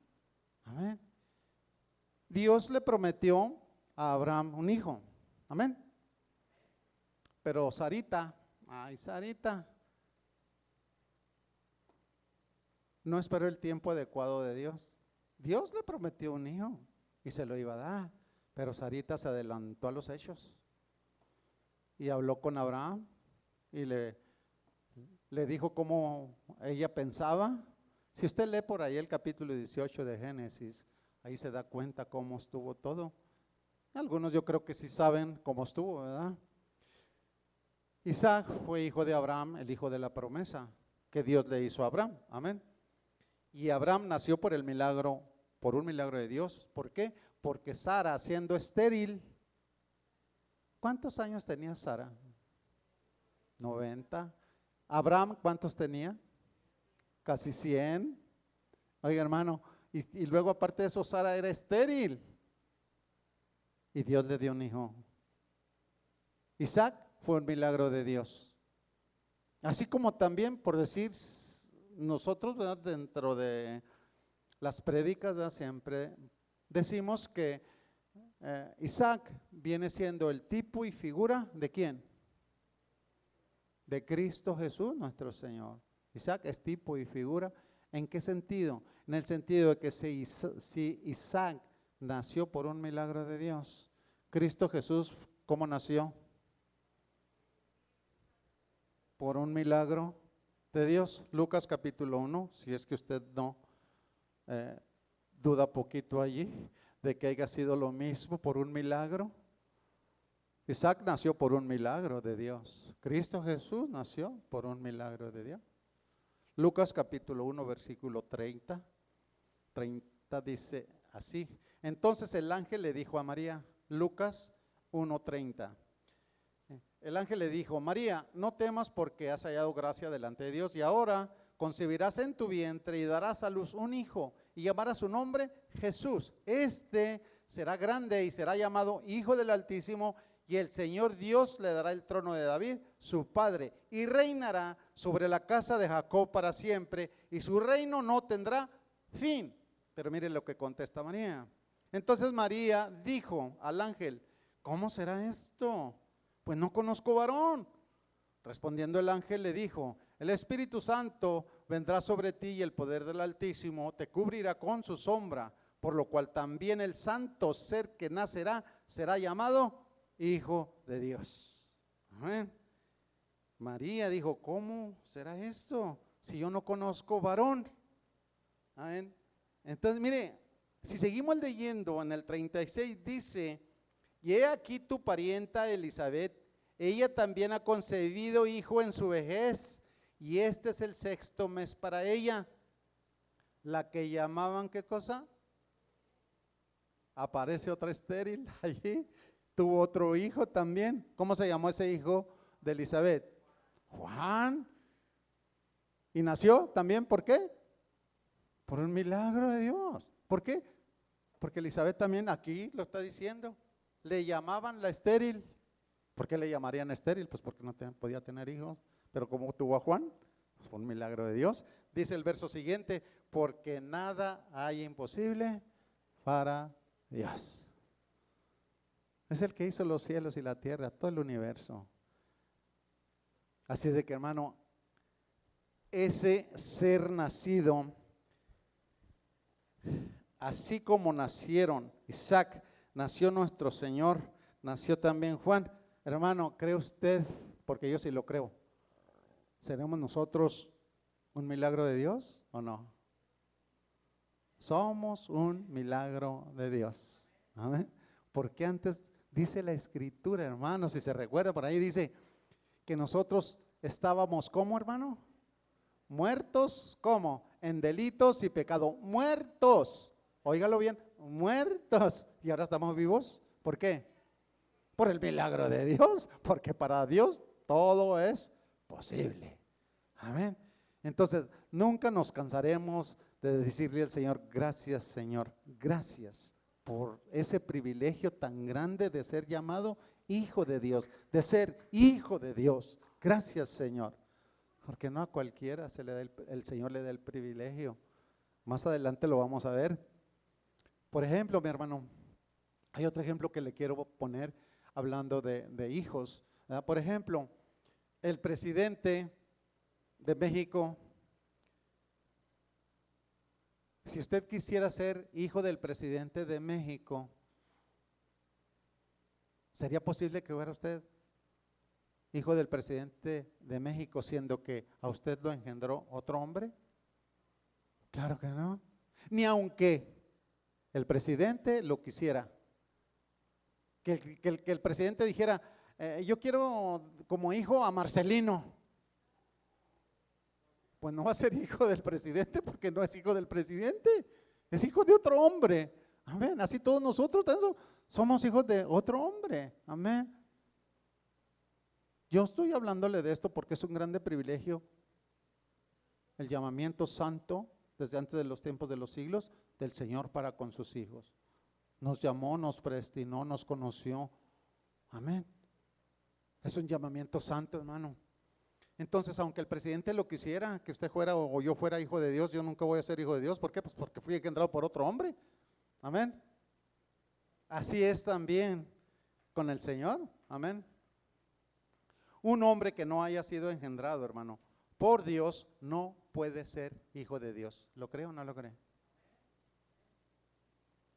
Amén. Dios le prometió a Abraham un hijo. Amén. Pero Sarita, Sarita, no esperó el tiempo adecuado de Dios. Dios le prometió un hijo y se lo iba a dar, pero Sarita se adelantó a los hechos y habló con Abraham y le dijo cómo ella pensaba. Si usted lee por ahí el capítulo 18 de Génesis, ahí se da cuenta cómo estuvo todo. Algunos yo creo que sí saben cómo estuvo, ¿verdad? Isaac fue hijo de Abraham, el hijo de la promesa que Dios le hizo a Abraham. Amén. Y Abraham nació por el milagro, por un milagro de Dios. ¿Por qué? Porque Sara, siendo estéril, ¿cuántos años tenía Sara? 90. Abraham, ¿cuántos tenía? Casi 100. Oiga, hermano, y luego aparte de eso, Sara era estéril. Y Dios le dio un hijo. Isaac fue un milagro de Dios. Así como también, por decir, nosotros, ¿verdad?, dentro de las prédicas, ¿verdad?, siempre decimos que Isaac viene siendo el tipo y figura ¿de quién? De Cristo Jesús, nuestro Señor. Isaac es tipo y figura. ¿En qué sentido? En el sentido de que si Isaac nació por un milagro de Dios, Cristo Jesús, ¿cómo nació? Por un milagro de Dios. Lucas capítulo 1, si es que usted no duda poquito allí de que haya sido lo mismo por un milagro. Isaac nació por un milagro de Dios. Cristo Jesús nació por un milagro de Dios. Lucas capítulo 1 versículo 30 dice así: entonces el ángel le dijo a María, Lucas 1:30, el ángel le dijo, María, no temas porque has hallado gracia delante de Dios, y ahora concebirás en tu vientre y darás a luz un hijo y llamarás su nombre Jesús. Este será grande y será llamado Hijo del Altísimo, y el Señor Dios le dará el trono de David, su padre, y reinará sobre la casa de Jacob para siempre, y su reino no tendrá fin. Pero mire lo que contesta María. Entonces María dijo al ángel, ¿cómo será esto? Pues no conozco varón. Respondiendo el ángel le dijo, el Espíritu Santo vendrá sobre ti y el poder del Altísimo te cubrirá con su sombra, por lo cual también el santo ser que nacerá será llamado Hijo de Dios. Amén. María dijo, ¿cómo será esto si yo no conozco varón? Amén. Entonces mire, si seguimos leyendo en el 36 dice, y he aquí tu parienta Elizabeth, ella también ha concebido hijo en su vejez, y este es el 6º mes para ella, la que llamaban, ¿qué cosa? Aparece otra estéril allí, tuvo otro hijo también. ¿Cómo se llamó ese hijo de Elizabeth? Juan. Y nació también, ¿por qué? Por un milagro de Dios. ¿Por qué? Porque Elizabeth también, aquí lo está diciendo, le llamaban la estéril. ¿Por qué le llamarían estéril? Pues porque no podía tener hijos. Pero como tuvo a Juan, pues fue un milagro de Dios. Dice el verso siguiente, porque nada hay imposible para Dios. Es el que hizo los cielos y la tierra, todo el universo. Así es de que, hermano, ese ser nacido, así como nacieron Isaac, nació nuestro Señor, nació también Juan. Hermano, ¿cree usted? Porque yo sí lo creo. ¿Seremos nosotros un milagro de Dios o no? Somos un milagro de Dios. Amén. Porque antes dice la Escritura, hermano, si se recuerda por ahí, dice que nosotros estábamos, ¿cómo, hermano? Muertos, ¿cómo? En delitos y pecado. Muertos. Óigalo bien, muertos. Y ahora estamos vivos. ¿Por qué? Por el milagro de Dios. Porque para Dios todo es posible. Amén. Entonces, nunca nos cansaremos de decirle al Señor, gracias Señor, gracias por ese privilegio tan grande de ser llamado hijo de Dios, de ser hijo de Dios. Gracias Señor, porque no a cualquiera se le da el Señor le da el privilegio. Más adelante lo vamos a ver. Por ejemplo, mi hermano, hay otro ejemplo que le quiero poner hablando de hijos, ¿verdad? Por ejemplo, el presidente de México, si usted quisiera ser hijo del presidente de México, ¿sería posible que fuera usted hijo del presidente de México siendo que a usted lo engendró otro hombre? Claro que no. Ni aunque el presidente lo quisiera. Que el presidente dijera, yo quiero como hijo a Marcelino. Pues no va a ser hijo del presidente porque no es hijo del presidente, es hijo de otro hombre. Amén. Así todos nosotros somos hijos de otro hombre. Amén. Yo estoy hablándole de esto porque es un grande privilegio, el llamamiento santo desde antes de los tiempos de los siglos del Señor para con sus hijos. Nos llamó, nos predestinó, nos conoció. Amén. Es un llamamiento santo, hermano. Entonces, aunque el presidente lo quisiera, que usted fuera o yo fuera hijo de Dios, yo nunca voy a ser hijo de Dios. ¿Por qué? Pues porque fui engendrado por otro hombre. Amén. Así es también con el Señor. Amén. Un hombre que no haya sido engendrado, hermano, por Dios, no puede ser hijo de Dios. ¿Lo cree o no lo cree?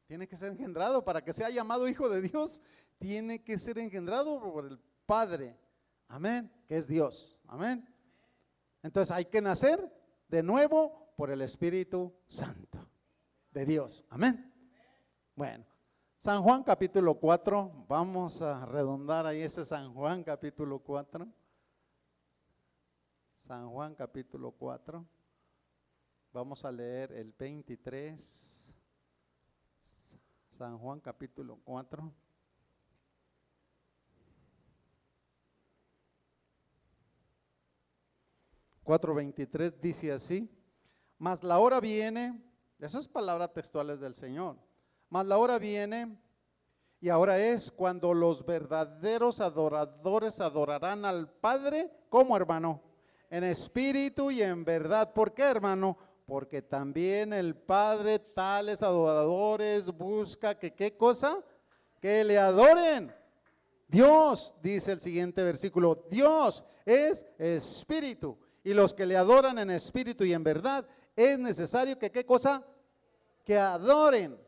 Tiene que ser engendrado para que sea llamado hijo de Dios. Tiene que ser engendrado por el Padre. Amén. Que es Dios. Amén. Entonces hay que nacer de nuevo por el Espíritu Santo de Dios. Amén. Bueno, San Juan capítulo 4, vamos a redondar ahí ese San Juan capítulo 4. San Juan capítulo 4. Vamos a leer el 23. San Juan capítulo 4. Cuatro 23 dice así: mas la hora viene, esas palabras textuales del Señor, mas la hora viene y ahora es cuando los verdaderos adoradores adorarán al Padre, ¿cómo, hermano? En espíritu y en verdad. ¿Por qué, hermano? Porque también el Padre tales adoradores busca que, ¿qué cosa? Que le adoren. Dios, dice el siguiente versículo, Dios es espíritu. Y los que le adoran en espíritu y en verdad, es necesario que, ¿qué cosa? Que adoren.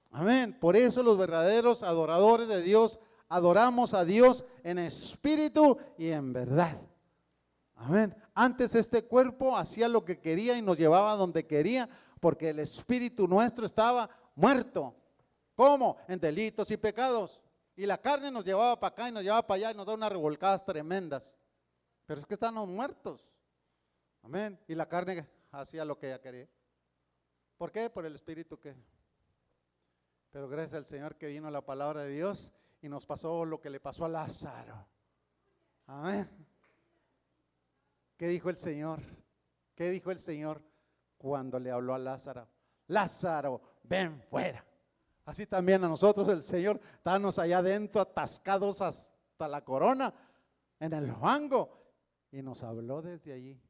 Amén. Por eso los verdaderos adoradores de Dios, adoramos a Dios en espíritu y en verdad. Amén. Antes este cuerpo hacía lo que quería y nos llevaba donde quería, porque el espíritu nuestro estaba muerto. ¿Cómo? En delitos y pecados. Y la carne nos llevaba para acá y nos llevaba para allá y nos da unas revolcadas tremendas. Pero es que estábamos muertos. Amén. Y la carne hacía lo que ella quería. ¿Por qué? Por el espíritu que. Pero gracias al Señor que vino la palabra de Dios y nos pasó lo que le pasó a Lázaro. Amén. ¿Qué dijo el Señor? ¿Qué dijo el Señor cuando le habló a Lázaro? Lázaro, ven fuera. Así también a nosotros el Señor, estábamos allá adentro atascados hasta la corona, en el fango, y nos habló desde allí.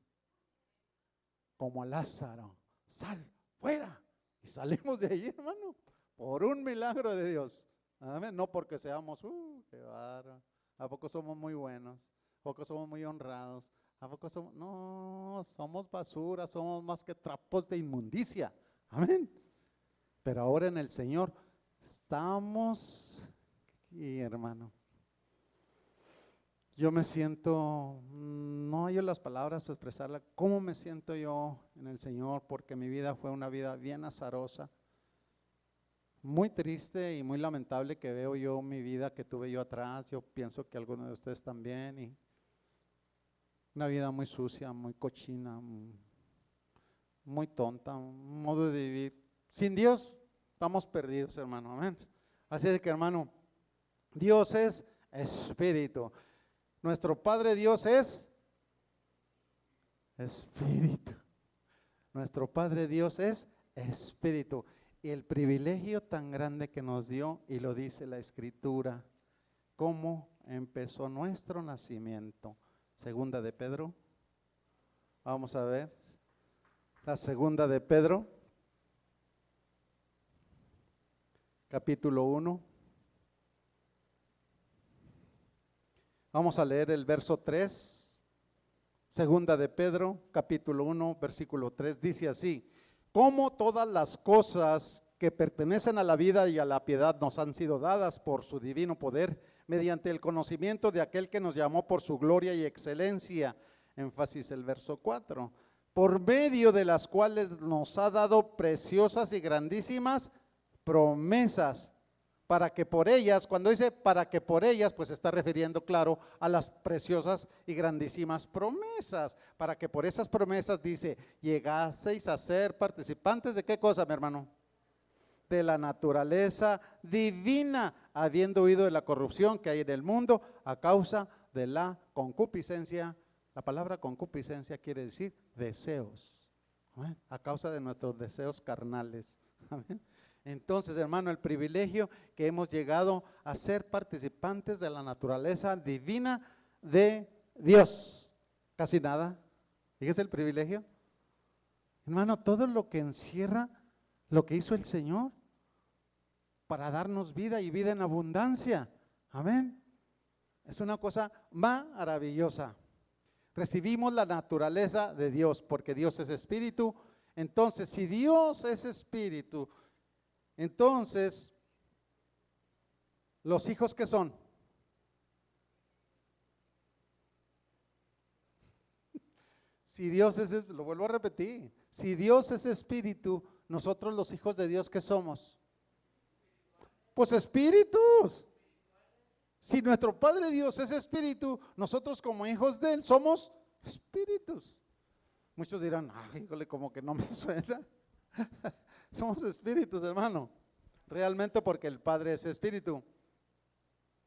Como a Lázaro, sal fuera. Y salimos de allí, hermano, por un milagro de Dios. Amén. No porque seamos, qué bárbaro. ¿A poco somos muy buenos? ¿A poco somos muy honrados? ¿A poco somos? No, somos basura, somos más que trapos de inmundicia. Amén. Pero ahora en el Señor estamos, y hermano, yo me siento, no hay las palabras para expresarla, cómo me siento yo en el Señor, porque mi vida fue una vida bien azarosa, muy triste y muy lamentable que veo yo mi vida que tuve yo atrás. Yo pienso que algunos de ustedes también, y una vida muy sucia, muy cochina, muy tonta, un modo de vivir. Sin Dios estamos perdidos, hermano. Amén. Así es que, hermano, Dios es espíritu. Nuestro Padre Dios es espíritu. Nuestro Padre Dios es espíritu. Y el privilegio tan grande que nos dio, y lo dice la Escritura, cómo empezó nuestro nacimiento. Segunda de Pedro. Vamos a ver. La segunda de Pedro, capítulo 1. Vamos a leer el verso 3. Segunda de Pedro, capítulo 1, versículo 3, dice así: como todas las cosas que pertenecen a la vida y a la piedad nos han sido dadas por su divino poder, mediante el conocimiento de aquel que nos llamó por su gloria y excelencia, énfasis el verso 4, por medio de las cuales nos ha dado preciosas y grandísimas promesas, para que por ellas, cuando dice para que por ellas, pues se está refiriendo, claro, a las preciosas y grandísimas promesas, para que por esas promesas, dice, llegaseis a ser participantes de qué cosa, mi hermano, de la naturaleza divina, habiendo huido de la corrupción que hay en el mundo a causa de la concupiscencia. La palabra concupiscencia quiere decir deseos, ¿amén? A causa de nuestros deseos carnales. ¿Amén? Entonces, hermano, el privilegio que hemos llegado a ser participantes de la naturaleza divina de Dios. Casi nada. Fíjese el privilegio. Hermano, todo lo que encierra lo que hizo el Señor para darnos vida y vida en abundancia. Amén. Es una cosa maravillosa. Recibimos la naturaleza de Dios porque Dios es espíritu. Entonces, si Dios es espíritu, entonces, ¿los hijos qué son? Si Dios es, lo vuelvo a repetir, si Dios es espíritu, nosotros los hijos de Dios, ¿qué somos? Pues espíritus. Si nuestro Padre Dios es espíritu, nosotros como hijos de Él somos espíritus. Muchos dirán, ay, híjole, como que no me suena. Somos espíritus, hermano. Realmente porque el Padre es espíritu.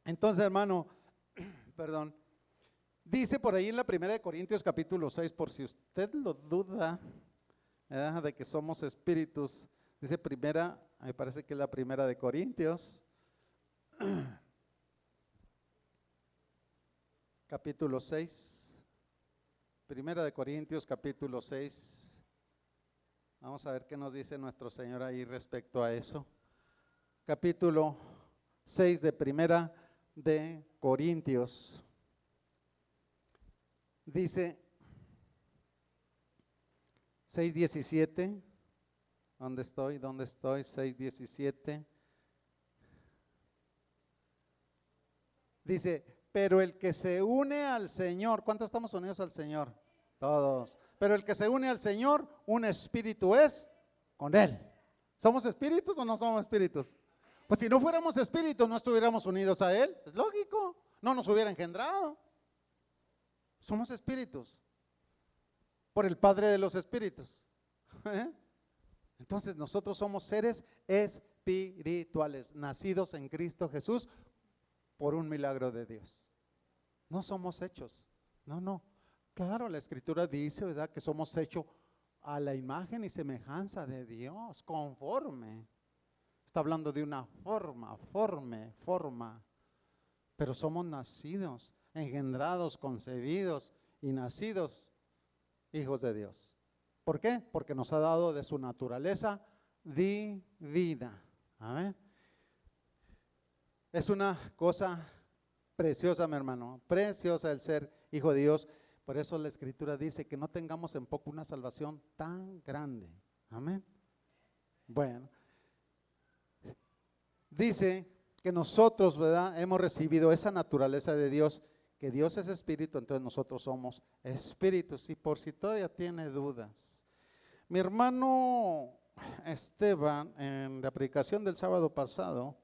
Entonces, hermano, perdón. Dice por ahí en la primera de Corintios capítulo 6, por si usted lo duda, de que somos espíritus, dice primera, me parece que es la primera de Corintios, capítulo 6, primera de Corintios capítulo 6, vamos a ver qué nos dice nuestro Señor ahí respecto a eso, capítulo 6 de primera de Corintios. Dice 6:17, ¿dónde estoy? 6:17. Dice, pero el que se une al Señor, ¿cuántos estamos unidos al Señor? Todos. Pero el que se une al Señor, un espíritu es con Él. ¿Somos espíritus o no somos espíritus? Pues si no fuéramos espíritus, no estuviéramos unidos a Él, es lógico, no nos hubiera engendrado. Somos espíritus por el Padre de los espíritus. Entonces nosotros somos seres espirituales, nacidos en Cristo Jesús por un milagro de Dios. No somos hechos, no. Claro, la Escritura dice, ¿verdad?, que somos hechos a la imagen y semejanza de Dios, conforme. Está hablando de una forma, pero somos nacidos, engendrados, concebidos y nacidos hijos de Dios. ¿Por qué? Porque nos ha dado de su naturaleza divina. Amén. Es una cosa preciosa, mi hermano, preciosa el ser hijo de Dios. Por eso la Escritura dice que no tengamos en poco una salvación tan grande. Amén. Bueno, dice que nosotros, ¿verdad?, hemos recibido esa naturaleza de Dios, que Dios es espíritu, entonces nosotros somos espíritus. Y por si todavía tiene dudas, mi hermano Esteban en la predicación del sábado pasado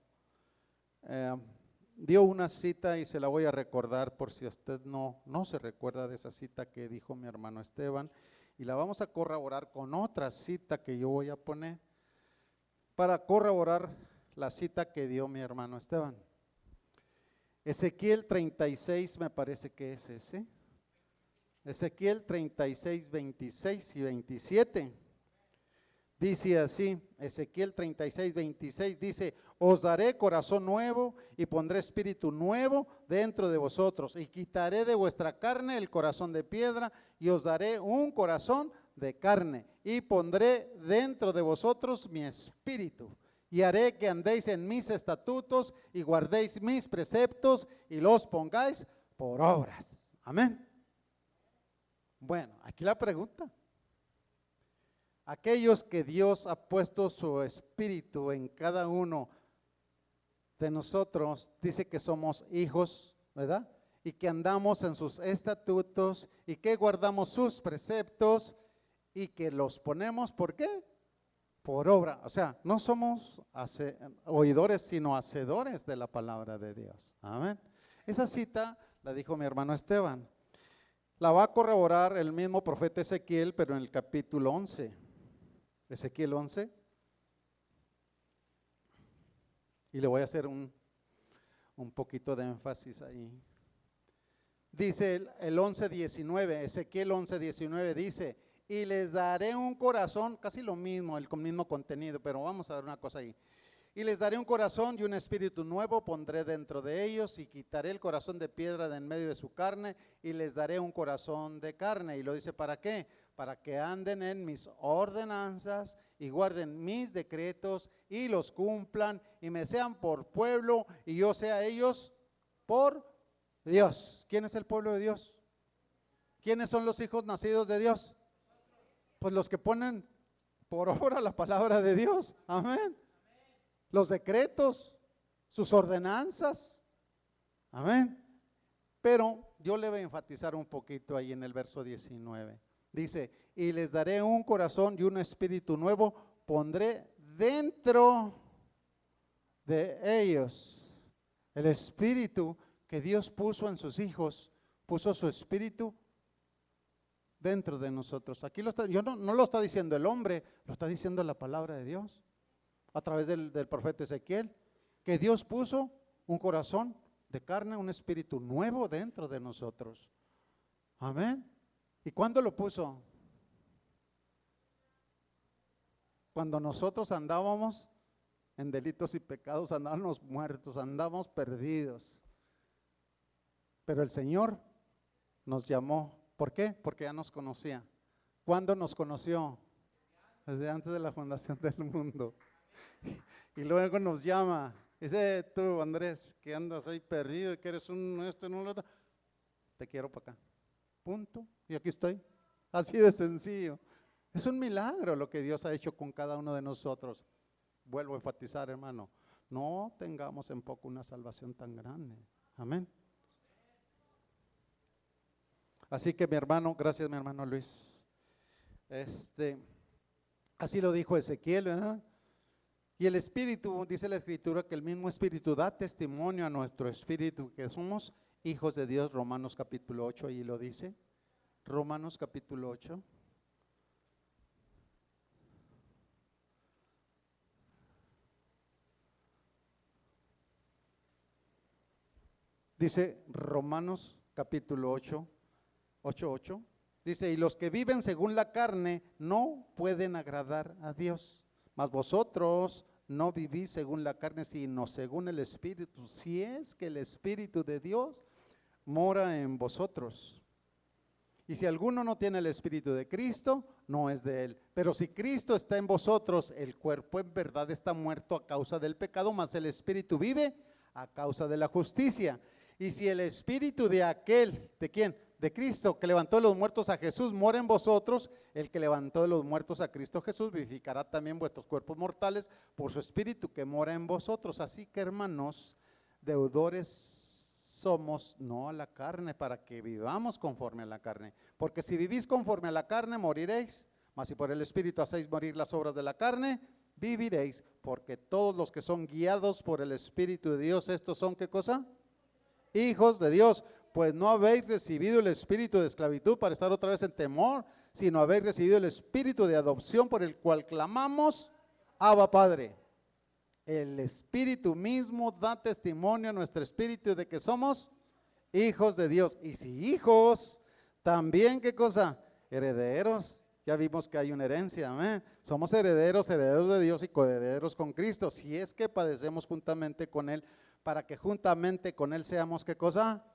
dio una cita y se la voy a recordar por si usted no se recuerda de esa cita que dijo mi hermano Esteban, y la vamos a corroborar con otra cita que yo voy a poner para corroborar la cita que dio mi hermano Esteban. Ezequiel 36 me parece que es ese. Ezequiel 36, 26 y 27. Dice así, Ezequiel 36, 26 dice, os daré corazón nuevo y pondré espíritu nuevo dentro de vosotros y quitaré de vuestra carne el corazón de piedra y os daré un corazón de carne y pondré dentro de vosotros mi espíritu. Y haré que andéis en mis estatutos y guardéis mis preceptos y los pongáis por obras. Amén. Bueno, aquí la pregunta. Aquellos que Dios ha puesto su espíritu en cada uno de nosotros, dice que somos hijos, ¿verdad? Y que andamos en sus estatutos y que guardamos sus preceptos y que los ponemos, ¿por qué? Por obra. O sea, no somos oidores, sino hacedores de la palabra de Dios. Amén. Esa cita la dijo mi hermano Esteban. La va a corroborar el mismo profeta Ezequiel, pero en el capítulo 11. Ezequiel 11. Y le voy a hacer un poquito de énfasis ahí. Dice el 11:19, Ezequiel 11:19 dice, y les daré un corazón, casi lo mismo, el mismo contenido, pero vamos a ver una cosa ahí. Y les daré un corazón y un espíritu nuevo pondré dentro de ellos, y quitaré el corazón de piedra de en medio de su carne, y les daré un corazón de carne. Y lo dice, ¿para qué? Para que anden en mis ordenanzas y guarden mis decretos y los cumplan, y me sean por pueblo y yo sea ellos por Dios. ¿Quién es el pueblo de Dios? ¿Quiénes son los hijos nacidos de Dios? Pues los que ponen por obra la palabra de Dios. Amén. Los decretos, sus ordenanzas. Amén. Pero yo le voy a enfatizar un poquito ahí en el verso 19. Dice, y les daré un corazón y un espíritu nuevo, pondré dentro de ellos. El espíritu que Dios puso en sus hijos, puso su espíritu dentro de nosotros. Aquí no lo está diciendo el hombre, lo está diciendo la palabra de Dios a través del profeta Ezequiel, que Dios puso un corazón de carne, un espíritu nuevo dentro de nosotros. Amén. ¿Y cuándo lo puso? Cuando nosotros andábamos en delitos y pecados, andábamos muertos, andábamos perdidos. Pero el Señor nos llamó. ¿Por qué? Porque ya nos conocía. ¿Cuándo nos conoció? Desde antes de la fundación del mundo. Y luego nos llama. Dice, tú Andrés, que andas ahí perdido y que eres un esto y un otro, te quiero para acá. Punto. Y aquí estoy. Así de sencillo. Es un milagro lo que Dios ha hecho con cada uno de nosotros. Vuelvo a enfatizar, hermano, no tengamos en poco una salvación tan grande. Amén. Así que mi hermano, gracias mi hermano Luis. Así lo dijo Ezequiel, ¿verdad? Y el Espíritu, dice la Escritura, que el mismo Espíritu da testimonio a nuestro espíritu que somos hijos de Dios. Romanos capítulo 8, ahí lo dice. Romanos capítulo 8. Dice Romanos capítulo 8, 8:8. Dice, y los que viven según la carne no pueden agradar a Dios. Mas vosotros no vivís según la carne, sino según el Espíritu. Si es que el Espíritu de Dios mora en vosotros. Y si alguno no tiene el Espíritu de Cristo, no es de él. Pero si Cristo está en vosotros, el cuerpo en verdad está muerto a causa del pecado, mas el Espíritu vive a causa de la justicia. Y si el Espíritu de aquel, ¿de quién? De Cristo, que levantó de los muertos a Jesús, mora en vosotros, el que levantó de los muertos a Cristo Jesús, vivificará también vuestros cuerpos mortales por su Espíritu que mora en vosotros. Así que, hermanos, deudores somos, no a la carne, para que vivamos conforme a la carne. Porque si vivís conforme a la carne, moriréis, mas si por el Espíritu hacéis morir las obras de la carne, viviréis. Porque todos los que son guiados por el Espíritu de Dios, estos son, ¿qué cosa? Hijos de Dios. Pues no habéis recibido el espíritu de esclavitud para estar otra vez en temor, sino habéis recibido el espíritu de adopción por el cual clamamos, Abba Padre. El Espíritu mismo da testimonio a nuestro espíritu de que somos hijos de Dios. Y si hijos, también, ¿qué cosa? Herederos. Ya vimos que hay una herencia, amén. Somos herederos de Dios y coherederos con Cristo. Si es que padecemos juntamente con Él, para que juntamente con Él seamos, ¿qué cosa?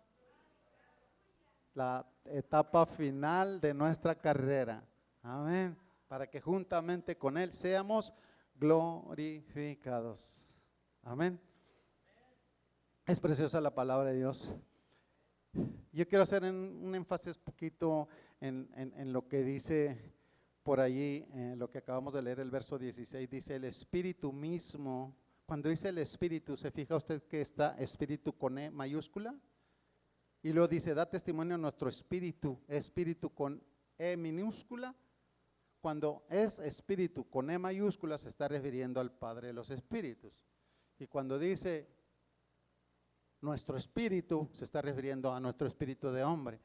La etapa final de nuestra carrera. Amén. Para que juntamente con Él seamos glorificados. Amén. Es preciosa la palabra de Dios. Yo quiero hacer un énfasis poquito en lo que dice por allí, lo que acabamos de leer, el verso 16, dice el Espíritu mismo. Cuando dice el Espíritu, ¿se fija usted que está Espíritu con E mayúscula? Y luego dice, da testimonio a nuestro espíritu, espíritu con E minúscula. Cuando es espíritu con E mayúscula se está refiriendo al Padre de los Espíritus. Y cuando dice nuestro espíritu, se está refiriendo a nuestro espíritu de hombre.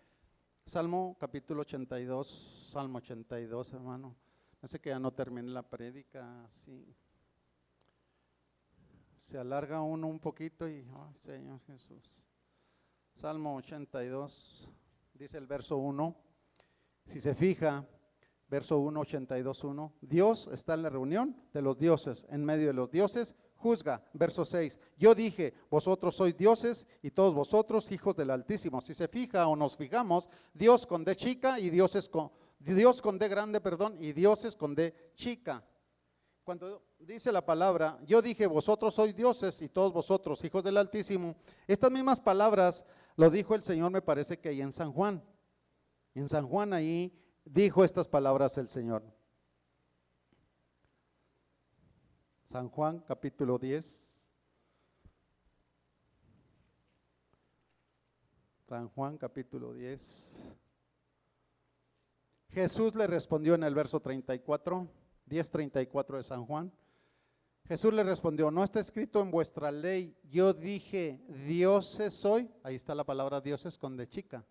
Salmo capítulo 82, Salmo 82, hermano. No sé que ya no terminé la prédica así. Se alarga uno un poquito y, oh, Señor Jesús. Salmo 82, dice el verso 1, si se fija, verso 1, 82, 1, Dios está en la reunión de los dioses, en medio de los dioses, juzga. Verso 6, yo dije, vosotros sois dioses y todos vosotros hijos del Altísimo. Si se fija o nos fijamos, Dios con D chica y Dios con D grande, perdón, y dioses con D chica. Cuando dice la palabra, yo dije, vosotros sois dioses y todos vosotros hijos del Altísimo, estas mismas palabras lo dijo el Señor, me parece que ahí en San Juan. En San Juan ahí dijo estas palabras el Señor. San Juan capítulo 10. San Juan capítulo 10. Jesús le respondió en el verso 34, 10:34 de San Juan. Jesús le respondió, no está escrito en vuestra ley, yo dije, dioses soy. Ahí está la palabra dioses con D chica.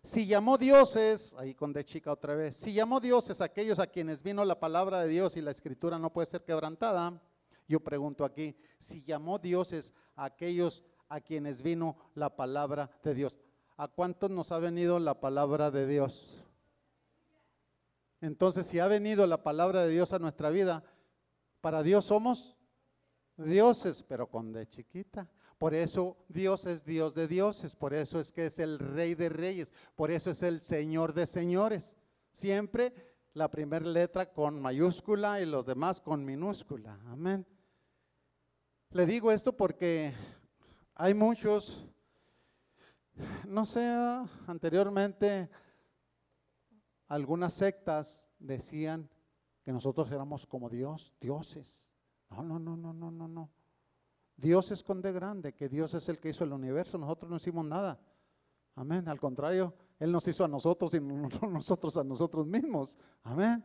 Si llamó dioses, ahí con D chica otra vez, si llamó dioses aquellos a quienes vino la palabra de Dios y la escritura no puede ser quebrantada, yo pregunto aquí, si llamó dioses a aquellos a quienes vino la palabra de Dios, ¿a cuántos nos ha venido la palabra de Dios? Entonces, si ha venido la palabra de Dios a nuestra vida, para Dios somos dioses, pero con D chiquita. Por eso Dios es Dios de dioses, por eso es que es el Rey de reyes, por eso es el Señor de señores. Siempre la primera letra con mayúscula y los demás con minúscula. Amén. Le digo esto porque hay muchos, no sé, anteriormente algunas sectas decían que nosotros éramos como Dios, dioses. No. Dios es con D grande, que Dios es el que hizo el universo, nosotros no hicimos nada. Amén, al contrario, Él nos hizo a nosotros y no nosotros a nosotros mismos. Amén.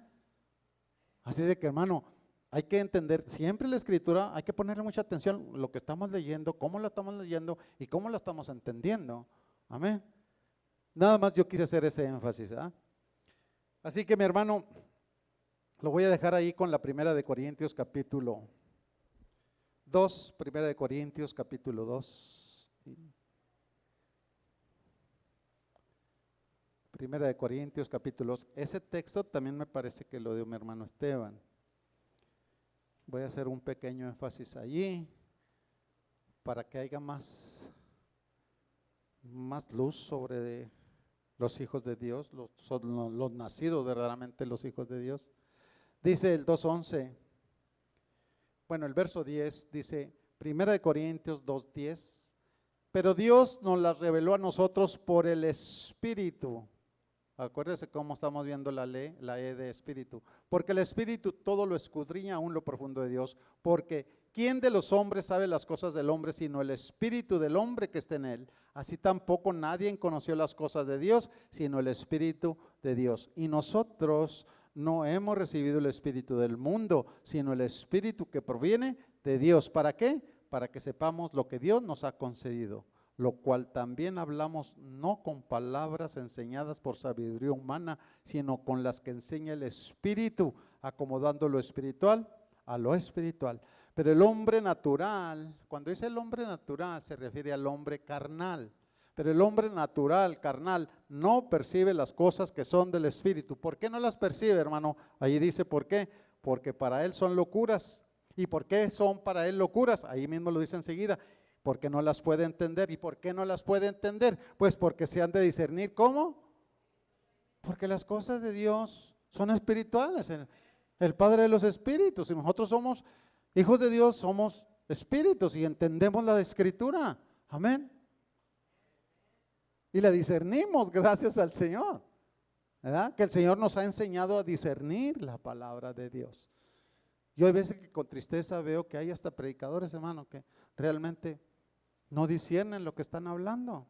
Así de que, hermano, hay que entender siempre la escritura, hay que ponerle mucha atención a lo que estamos leyendo, cómo lo estamos leyendo y cómo lo estamos entendiendo. Amén. Nada más yo quise hacer ese énfasis. Así que, mi hermano, lo voy a dejar ahí con la primera de Corintios capítulo 2, primera de Corintios capítulo 2. Primera de Corintios capítulo 2. Ese texto también me parece que lo dio mi hermano Esteban. Voy a hacer un pequeño énfasis allí para que haya más luz sobre los hijos de Dios, los nacidos verdaderamente los hijos de Dios. Dice el 2:11, bueno, el verso 10 dice, Primera de Corintios 2:10, pero Dios nos las reveló a nosotros por el Espíritu. Acuérdese cómo estamos viendo la E de Espíritu. Porque el Espíritu todo lo escudriña aún lo profundo de Dios. Porque ¿quién de los hombres sabe las cosas del hombre sino el Espíritu del hombre que está en él? Así tampoco nadie conoció las cosas de Dios sino el Espíritu de Dios. Y nosotros no hemos recibido el espíritu del mundo, sino el Espíritu que proviene de Dios. ¿Para qué? Para que sepamos lo que Dios nos ha concedido, lo cual también hablamos no con palabras enseñadas por sabiduría humana, sino con las que enseña el Espíritu, acomodando lo espiritual a lo espiritual. Pero el hombre natural, cuando dice el hombre natural, se refiere al hombre carnal. Pero el hombre natural, carnal, no percibe las cosas que son del Espíritu. ¿Por qué no las percibe, hermano? Ahí dice, ¿por qué? Porque para él son locuras. ¿Y por qué son para él locuras? Ahí mismo lo dice enseguida. Porque no las puede entender. ¿Y por qué no las puede entender? Pues porque se han de discernir. ¿Cómo? Porque las cosas de Dios son espirituales. El Padre de los espíritus. Y nosotros somos hijos de Dios, somos espíritus y entendemos la Escritura. Amén. Y la discernimos gracias al Señor, ¿verdad? Que el Señor nos ha enseñado a discernir la palabra de Dios. Yo hay veces que con tristeza veo que hay hasta predicadores, hermano, que realmente no disciernen lo que están hablando.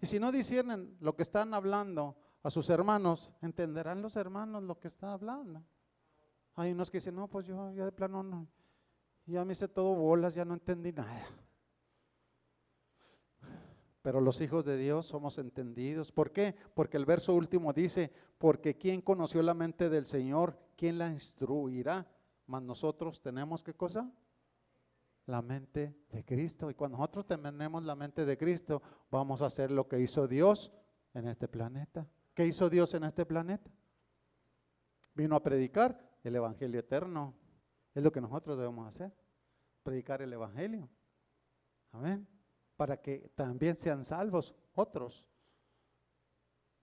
Y si no disciernen lo que están hablando a sus hermanos, entenderán los hermanos lo que está hablando. Hay unos que dicen, no, pues yo ya de plano no, ya me hice todo bolas, ya no entendí nada. Pero los hijos de Dios somos entendidos. ¿Por qué? Porque el verso último dice, porque ¿quién conoció la mente del Señor? ¿Quién la instruirá? Mas nosotros tenemos, ¿qué cosa? La mente de Cristo. Y cuando nosotros tenemos la mente de Cristo, vamos a hacer lo que hizo Dios en este planeta. ¿Qué hizo Dios en este planeta? Vino a predicar el Evangelio eterno. Es lo que nosotros debemos hacer. predicar el evangelio. Amén. Para que también sean salvos otros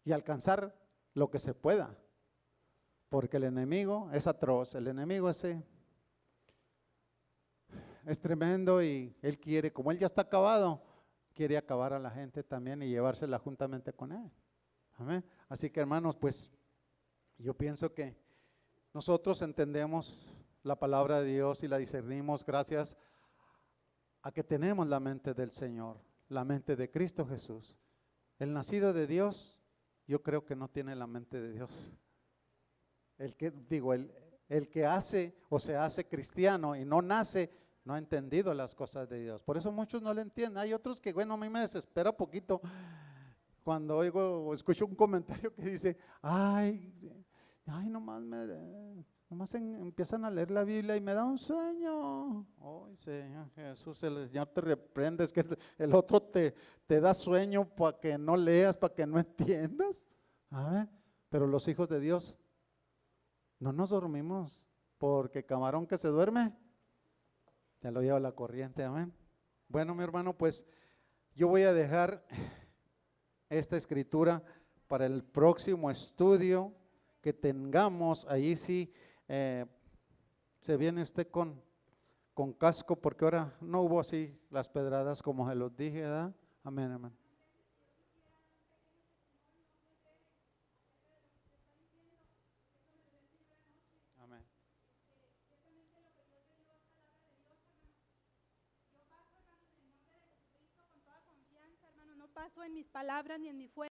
y alcanzar lo que se pueda. Porque el enemigo es atroz, el enemigo ese es tremendo y él quiere, como él ya está acabado, quiere acabar a la gente también y llevársela juntamente con él. Amén. Así que hermanos, pues yo pienso que nosotros entendemos la palabra de Dios y la discernimos gracias a que tenemos la mente del Señor, la mente de Cristo Jesús. El nacido de Dios, yo creo que no tiene la mente de Dios. El que hace o se hace cristiano y no nace, no ha entendido las cosas de Dios. Por eso muchos no le entienden. Hay otros que, bueno, a mí me desespera poquito cuando oigo o escucho un comentario que dice, ay, nomás empiezan a leer la Biblia y me da un sueño. Ay, Señor Jesús, el Señor te reprende, es que el otro te da sueño para que no leas, para que no entiendas. Pero los hijos de Dios no nos dormimos, porque camarón que se duerme, te lo lleva la corriente, amén. Bueno, mi hermano, pues yo voy a dejar esta escritura para el próximo estudio que tengamos. Ahí sí se viene usted con casco, porque ahora no hubo así las pedradas como se los dije, ¿verdad? Amén, amén. Amén. Con toda confianza, hermano, no paso en mis palabras ni en mi fuerza.